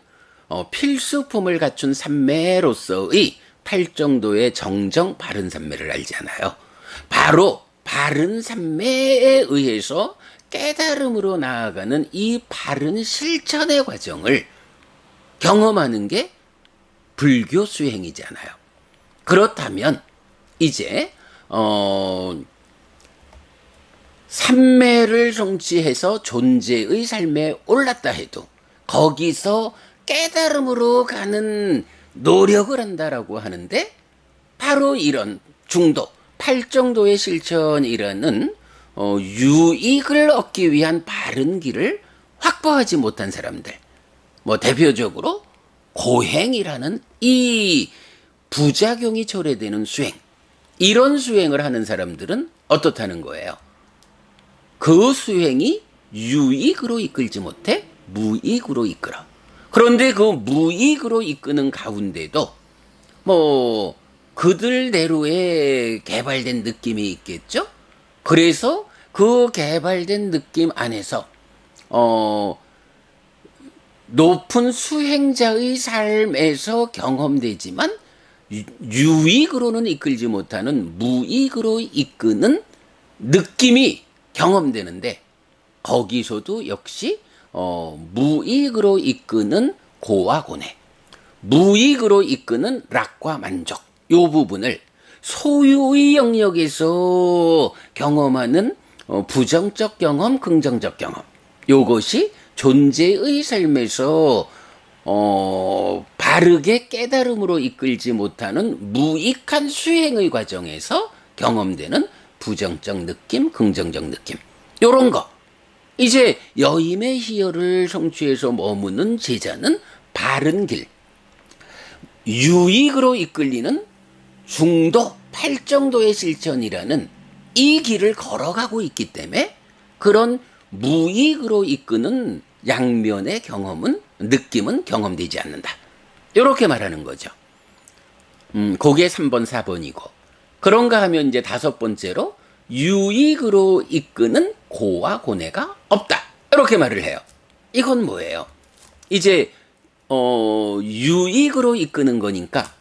필수품을 갖춘 삼매로서의 팔정도의 정정 바른 삼매를 알잖아요. 바로 바른 삼매에 의해서 깨달음으로 나아가는 이 바른 실천의 과정을 경험하는 게 불교 수행이잖아요. 그렇다면 이제 삼매를 성취해서 존재의 삶에 올랐다 해도 거기서 깨달음으로 가는 노력을 한다라고 하는데 바로 이런 중도, 팔정도의 실천이라는 유익을 얻기 위한 바른 길을 확보하지 못한 사람들, 뭐 대표적으로 고행이라는 이 부작용이 초래되는 수행, 이런 수행을 하는 사람들은 어떻다는 거예요? 그 수행이 유익으로 이끌지 못해 무익으로 이끌어. 그런데 그 무익으로 이끄는 가운데도 뭐 그들대로의 개발된 느낌이 있겠죠? 그래서 그 개발된 느낌 안에서 높은 수행자의 삶에서 경험되지만 유익으로는 이끌지 못하는 무익으로 이끄는 느낌이 경험되는데 거기서도 역시 무익으로 이끄는 고와 고뇌, 무익으로 이끄는 락과 만족, 요 부분을 소유의 영역에서 경험하는 부정적 경험, 긍정적 경험, 요것이 존재의 삶에서 바르게 깨달음으로 이끌지 못하는 무익한 수행의 과정에서 경험되는 부정적 느낌, 긍정적 느낌, 요런 거. 이제 여임의 희열을 성취해서 머무는 제자는 바른 길, 유익으로 이끌리는 중도, 팔정도의 실천이라는 이 길을 걸어가고 있기 때문에 그런 무익으로 이끄는 양면의 경험은, 느낌은 경험되지 않는다. 이렇게 말하는 거죠. 그게 3번, 4번이고. 그런가 하면 이제 5번째로 유익으로 이끄는 고와 고뇌가 없다. 이렇게 말을 해요. 이건 뭐예요? 이제 유익으로 이끄는 거니까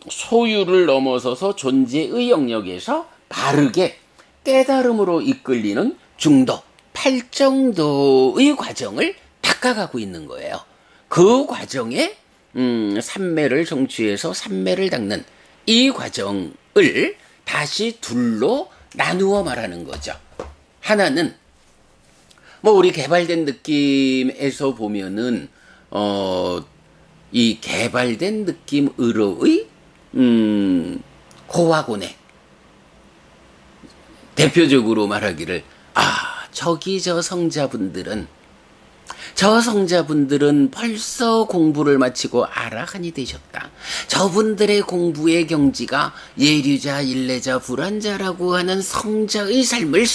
소유를 넘어서서 존재의 영역에서 바르게 깨달음으로 이끌리는 중도, 팔정도의 과정을 닦아가고 있는 거예요. 그 과정에 삼매를 성취해서 삼매를 닦는 이 과정을 다시 둘로 나누어 말하는 거죠. 하나는 뭐 우리 개발된 느낌에서 보면은 이 개발된 느낌으로의 고와 고뇌, 대표적으로 말하기를 저기 저 성자분들은 벌써 공부를 마치고 아라한이 되셨다. 저분들의 공부의 경지가 예류자, 일례자, 불환자라고 하는 성자의 삶을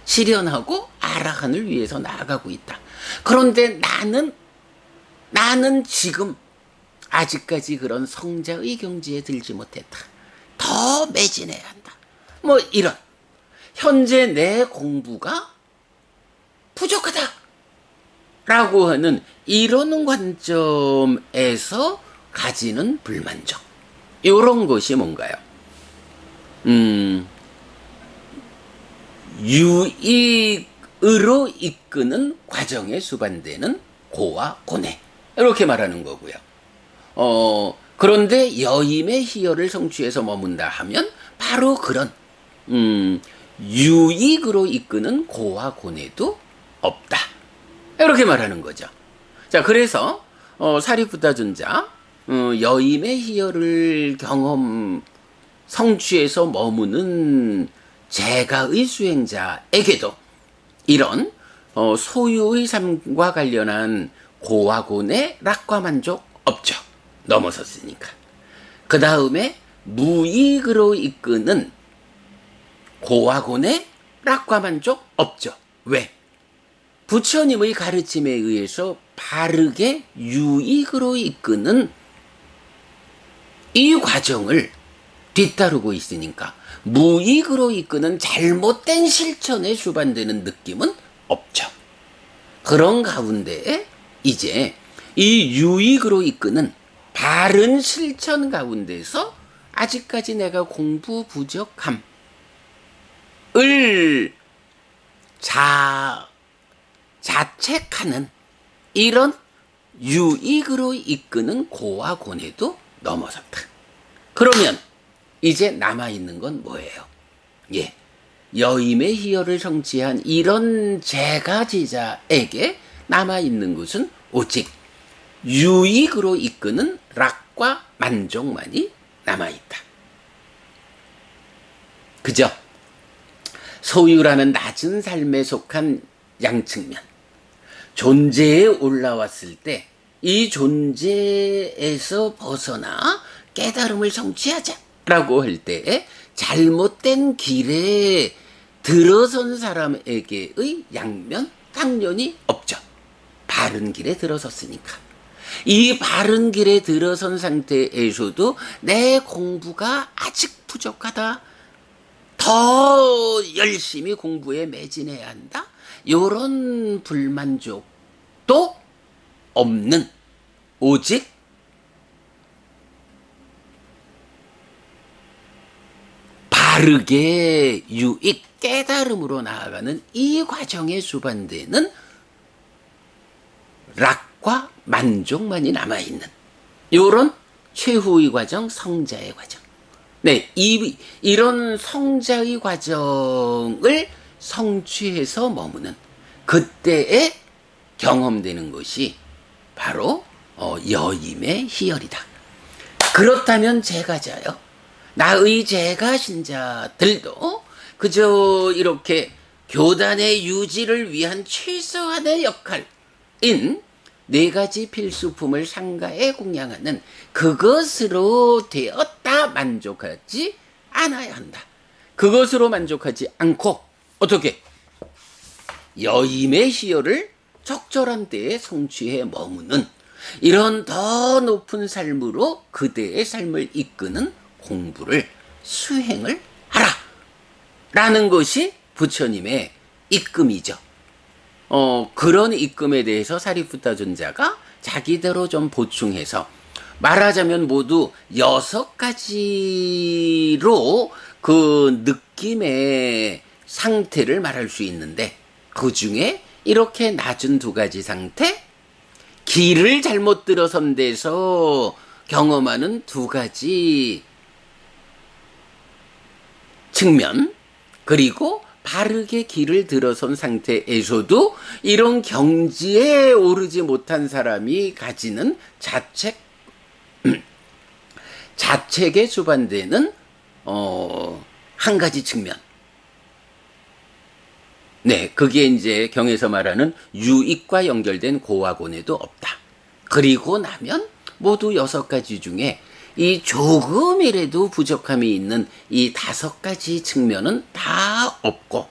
실현하고 아라한을 위해서 나아가고 있다. 그런데 나는 지금 아직까지 그런 성자의 경지에 들지 못했다. 더 매진해야 한다. 뭐 이런 현재 내 공부가 부족하다 라고 하는 이런 관점에서 가지는 불만족, 이런 것이 뭔가요? 유익으로 이끄는 과정에 수반되는 고와 고뇌, 이렇게 말하는 거고요. 그런데 여임의 희열을 성취해서 머문다 하면 바로 그런 유익으로 이끄는 고와 고뇌도 없다. 이렇게 말하는 거죠. 자, 그래서 사리푸타尊者 여임의 희열을 성취해서 머무는 재가의 수행자에게도 이런 소유의 삶과 관련한 고와 고뇌, 락과 만족 없죠. 넘어섰으니까. 그 다음에 무익으로 이끄는 고와 고뇌, 락과 만족 없죠. 왜? 부처님의 가르침에 의해서 바르게 유익으로 이끄는 이 과정을 뒤따르고 있으니까 무익으로 이끄는 잘못된 실천에 수반되는 느낌은 없죠. 그런 가운데에 이제 이 유익으로 이끄는 바른 실천 가운데서 아직까지 내가 공부 부족함을 자책하는 이런 유익으로 이끄는 고와 고뇌도 넘어섰다. 그러면 이제 남아있는 건 뭐예요? 예, 여임의 희열을 성취한 이런 제가지자에게 남아있는 것은 오직 유익으로 이끄는 락과 만족만이 남아있다. 그죠? 소유라는 낮은 삶에 속한 양측면, 존재에 올라왔을 때 이 존재에서 벗어나 깨달음을 성취하자라고 할 때에 잘못된 길에 들어선 사람에게의 양면 당연히 없죠. 바른 길에 들어섰으니까. 이 바른 길에 들어선 상태에서도 내 공부가 아직 부족하다, 더 열심히 공부에 매진해야 한다, 이런 불만족도 없는, 오직 바르게 유익 깨달음으로 나아가는 이 과정에 수반되는 락과 만족만이 남아있는 이런 최후의 과정, 성자의 과정. 네, 이런 성자의 과정을 성취해서 머무는 그때에 경험되는 것이 바로 여임의 희열이다. 그렇다면 제가자요, 나의 제가 신자들도 그저 이렇게 교단의 유지를 위한 최소한의 역할인 네 가지 필수품을 상가에 공양하는 그것으로 되었다 만족하지 않아야 한다. 그것으로 만족하지 않고 어떻게 여임의 희열을 적절한 때에 성취해 머무는 이런 더 높은 삶으로 그대의 삶을 이끄는 공부를 수행을 하라 라는 것이 부처님의 이끔이죠. 그런 이끔에 대해서 사리푸타 존자가 자기대로 좀 보충해서 말하자면 모두 6가지로 그 느낌의 상태를 말할 수 있는데, 그 중에 이렇게 낮은 2가지 상태, 길을 잘못 들어선 데서 경험하는 2가지 측면, 그리고 바르게 길을 들어선 상태에서도 이런 경지에 오르지 못한 사람이 가지는 자책에 수반되는 한 가지 측면. 네, 그게 이제 경에서 말하는 유익과 연결된 고와 고뇌도 없다. 그리고 나면 모두 6가지 중에 이 조금이라도 부족함이 있는 이 5가지 측면은 다 없고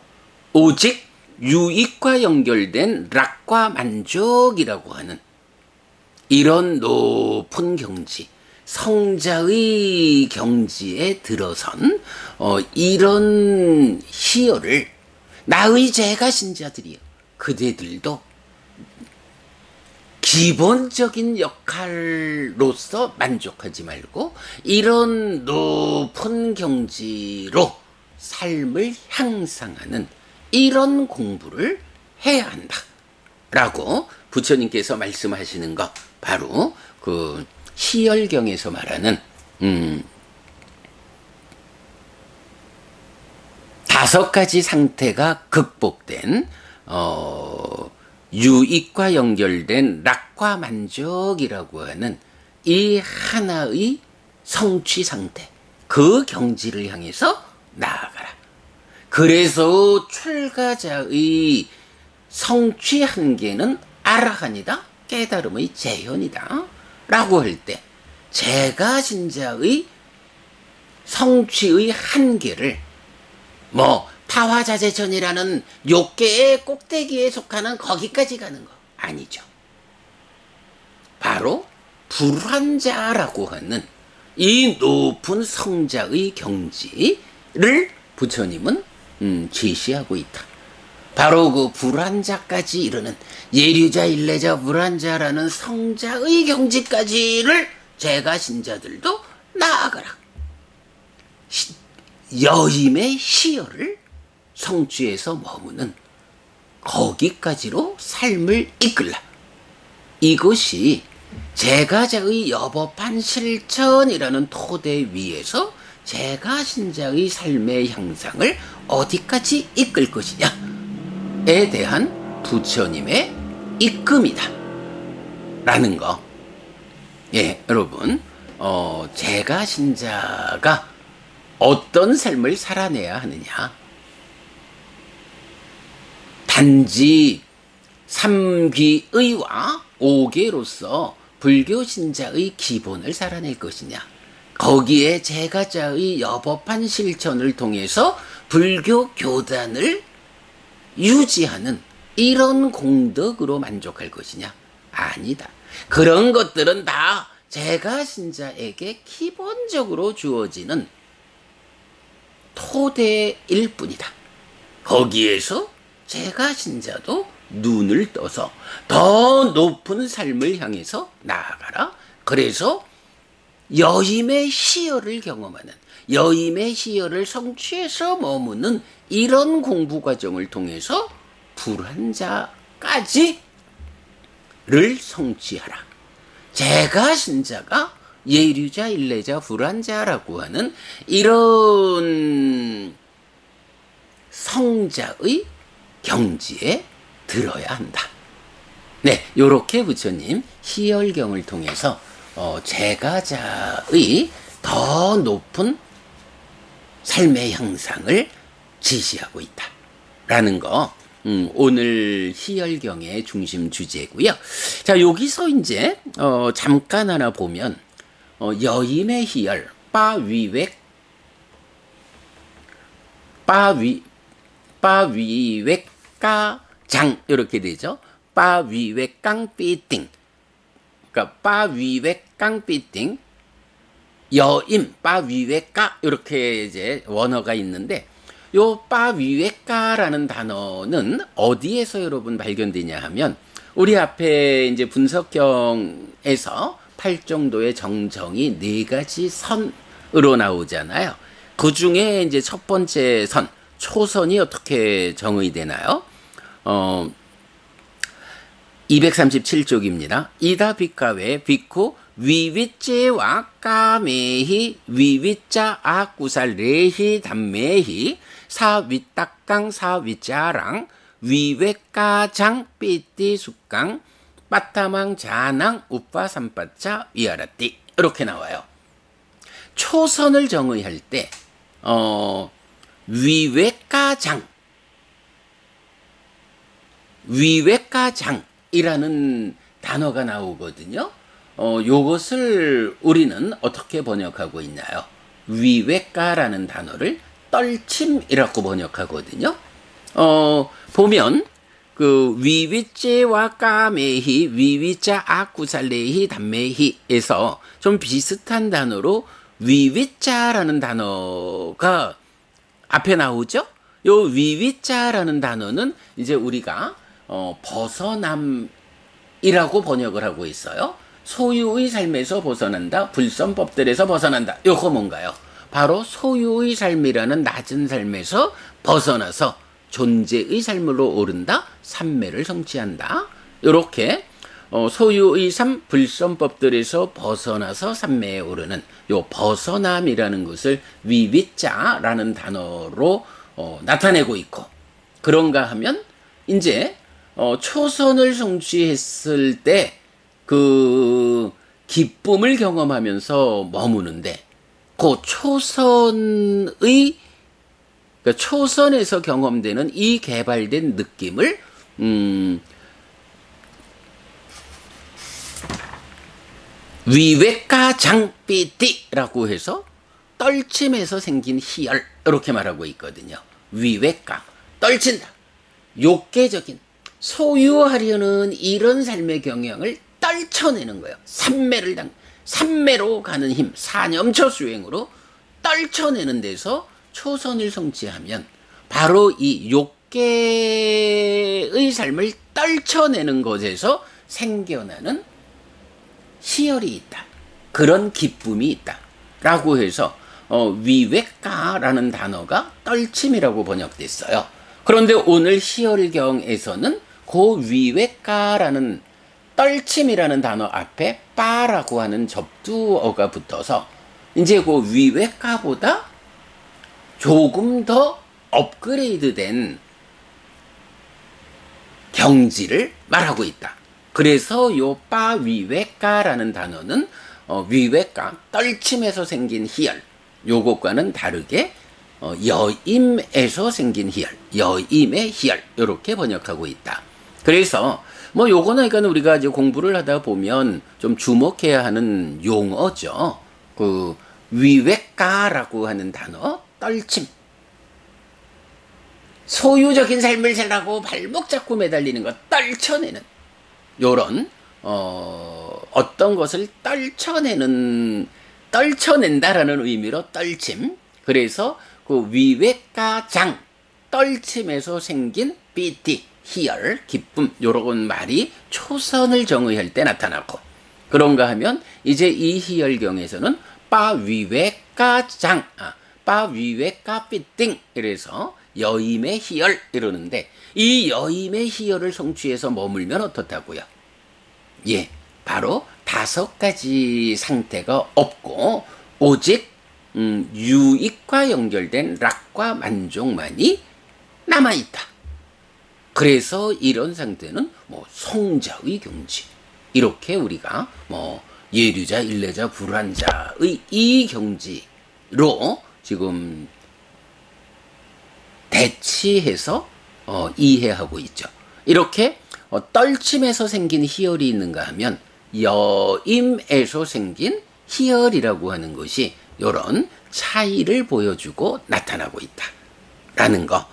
오직 유익과 연결된 락과 만족이라고 하는 이런 높은 경지, 성자의 경지에 들어선 이런 희열을 나의 제가 신자들이요, 그대들도 기본적인 역할로서 만족하지 말고 이런 높은 경지로 삶을 향상하는 이런 공부를 해야 한다 라고 부처님께서 말씀하시는 것, 바로 그 희열경에서 말하는 5가지 상태가 극복된 유익과 연결된 락과 만족이라고 하는 이 하나의 성취 상태, 그 경지를 향해서 나아가라. 그래서 출가자의 성취 한계는 아라한이다, 깨달음의 재현이다 라고 할 때, 제가 신자의 성취의 한계를 타화자재천이라는 욕계의 꼭대기에 속하는 거기까지 가는 거 아니죠. 바로 불환자라고 하는 이 높은 성자의 경지를 부처님은 제시하고 있다. 바로 그 불환자까지 이르는 예류자 일례자 불환자라는 성자의 경지까지를 제가 신자들도 나아가라. 여임의 희열을 성취해서 머무는 거기까지로 삶을 이끌라. 이것이 제가자의 여법한 실천이라는 토대 위에서 제가 신자의 삶의 향상을 어디까지 이끌 것이냐에 대한 부처님의 이끔이다 라는 거. 예, 여러분, 제가 신자가 어떤 삶을 살아내야 하느냐. 단지 3기의와 5계로서 불교 신자의 기본을 살아낼 것이냐. 거기에 제가자의 여법한 실천을 통해서 불교 교단을 유지하는 이런 공덕으로 만족할 것이냐. 아니다. 그런 것들은 다 제가 신자에게 기본적으로 주어지는 토대일 뿐이다. 거기에서 제가 신자도 눈을 떠서 더 높은 삶을 향해서 나아가라. 그래서 여임의 희열을 경험하는, 여임의 희열을 성취해서 머무는 이런 공부 과정을 통해서 불환자까지를 성취하라. 제가 신자가 예류자, 일례자, 불환자라고 하는 이런 성자의 경지에 들어야 한다. 네, 요렇게 부처님 희열경을 통해서 제가자의 더 높은 삶의 향상을 지시하고 있다 라는 거, 오늘 희열경의 중심 주제고요. 자, 여기서 이제 잠깐 하나 보면 여임의 희열, 빠위획가장 이렇게 되죠. 빠위획깡삐띵. 그러니까 빠위획깡삐띵 여임 빠위획가 이렇게 이제 원어가 있는데, 요 빠위획가라는 단어는 어디에서 여러분 발견되냐 하면 우리 앞에 이제 분석경에서 팔정도의 정정이 4가지 선으로 나오잖아요. 그 중에 이제 첫 번째 선, 초선이 어떻게 정의 되나요? 237쪽입니다. 이다 빗가외 빗쿠 위윗제와 까메히 위윗자 아꾸살레히 담메히 사윗딱강 사윗자랑 위외가장 삐띠 숙강 빠타망 자낭 우빠 삼빠자 위아라띠 이렇게 나와요. 초선을 정의할 때 위외가장이라는 단어가 나오거든요. 요것을 우리는 어떻게 번역하고 있나요? 위외가라는 단어를 떨침이라고 번역하거든요. 보면 그 위윗제와 까메히 위윗자 아쿠살레히 담메히에서 좀 비슷한 단어로 위윗자라는 단어가 앞에 나오죠. 요 위윗자라는 단어는 이제 우리가 벗어남이라고 번역을 하고 있어요. 소유의 삶에서 벗어난다, 불선법들에서 벗어난다. 요거 뭔가요? 바로 소유의 삶이라는 낮은 삶에서 벗어나서 존재의 삶으로 오른다, 삼매를 성취한다. 요렇게 소유의 삶, 불선법들에서 벗어나서 삼매에 오르는 요 벗어남이라는 것을 위윗자라는 단어로 나타내고 있고, 그런가 하면 이제 초선을 성취했을 때 그 기쁨을 경험하면서 머무는데, 그 그러니까 초선에서 경험되는 이 개발된 느낌을 위외가장삐띠라고 해서 떨침에서 생긴 희열 이렇게 말하고 있거든요. 위외가, 떨친다. 욕계적인 소유하려는 이런 삶의 경향을 떨쳐내는 거예요. 삼매로 가는 힘, 사념처 수행으로 떨쳐내는 데서 초선을 성취하면 바로 이 욕 밖에의 삶을 떨쳐내는 것에서 생겨나는 희열이 있다. 그런 기쁨이 있다. 라고 해서 위외가라는 단어가 떨침이라고 번역됐어요. 그런데 오늘 희열경에서는 그 위외가라는 떨침이라는 단어 앞에 빠라고 하는 접두어가 붙어서 이제 그 위외가보다 조금 더 업그레이드된 경지를 말하고 있다. 그래서 요 빠위외가라는 단어는 위외가, 떨침에서 생긴 희열, 요것과는 다르게 여임에서 생긴 희열, 여임의 희열, 요렇게 번역하고 있다. 그래서 뭐 요거는 그러니까 우리가 이제 공부를 하다 보면 좀 주목해야 하는 용어죠. 그 위외가라고 하는 단어, 떨침. 소유적인 삶을 살라고 발목 잡고 매달리는 것, 떨쳐내는 요런 어떤 것을 떨쳐낸다라는 의미로 떨침. 그래서 그 위외가장, 떨침에서 생긴 삐띠, 희열, 기쁨, 요런 말이 초선을 정의할 때 나타나고, 그런가 하면 이제 이 희열경에서는 빠위외가장, 빠위외가삐띵 이래서 여임의 희열 이러는데, 이 여임의 희열을 성취해서 머물면 어떻다고요? 예, 바로 5가지 상태가 없고 오직 유익과 연결된 락과 만족만이 남아있다. 그래서 이런 상태는 뭐 성자의 경지, 이렇게 우리가 뭐 예류자, 일례자, 불환자의 이 경지로 지금 대치해서 이해하고 있죠. 이렇게 떨침에서 생긴 희열이 있는가 하면 여임에서 생긴 희열이라고 하는 것이 이런 차이를 보여주고 나타나고 있다라는 거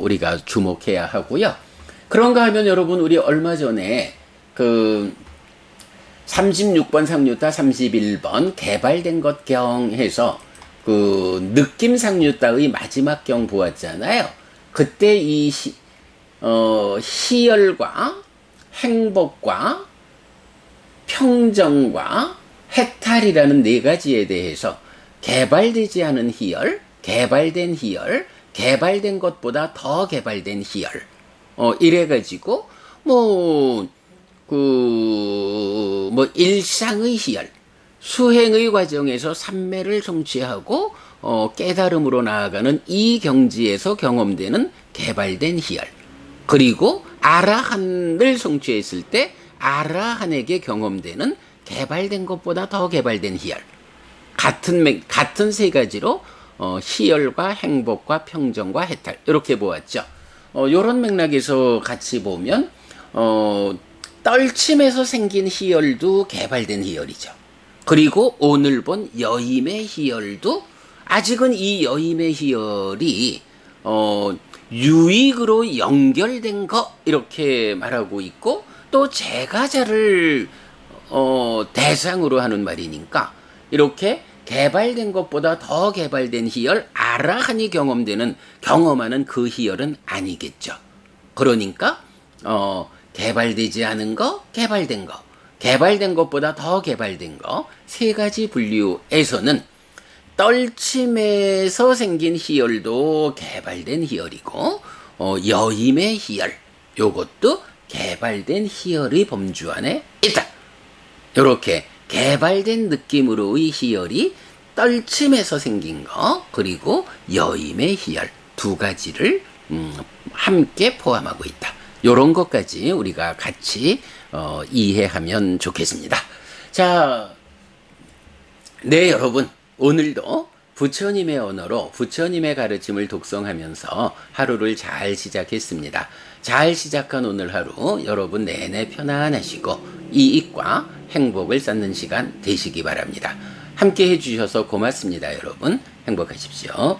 우리가 주목해야 하고요. 그런가 하면 여러분, 우리 얼마 전에 그 36번 상류타 31번 개발된 것 경 해서 그 느낌 상류타의 마지막 경 보았잖아요. 그때 이 희열과 행복과 평정과 해탈이라는 4가지에 대해서 개발되지 않은 희열, 개발된 희열, 개발된 것보다 더 개발된 희열, 이래가지고 일상의 희열, 수행의 과정에서 삼매를 성취하고 깨달음으로 나아가는 이 경지에서 경험되는 개발된 희열, 그리고 아라한을 성취했을 때 아라한에게 경험되는 개발된 것보다 더 개발된 희열, 같은 3가지로 희열과 행복과 평정과 해탈, 이렇게 보았죠. 요런 맥락에서 같이 보면 떨침에서 생긴 희열도 개발된 희열이죠. 그리고 오늘 본 여임의 희열도 아직은 이 여임의 희열이 유익으로 연결된 거, 이렇게 말하고 있고, 또 제가자를 대상으로 하는 말이니까 이렇게 개발된 것보다 더 개발된 희열, 아라한이 경험하는 그 희열은 아니겠죠. 그러니까 개발되지 않은 거, 개발된 거, 개발된 것보다 더 개발된 거, 3가지 분류에서는 떨침에서 생긴 희열도 개발된 희열이고, 여임의 희열, 요것도 개발된 희열의 범주 안에 있다. 요렇게 개발된 느낌으로의 희열이 떨침에서 생긴 거, 그리고 여임의 희열 2가지를 함께 포함하고 있다. 요런 것까지 우리가 같이 이해하면 좋겠습니다. 자, 네, 여러분, 오늘도 부처님의 언어로 부처님의 가르침을 독송하면서 하루를 잘 시작했습니다. 잘 시작한 오늘 하루 여러분 내내 편안하시고 이익과 행복을 쌓는 시간 되시기 바랍니다. 함께 해주셔서 고맙습니다. 여러분 행복하십시오.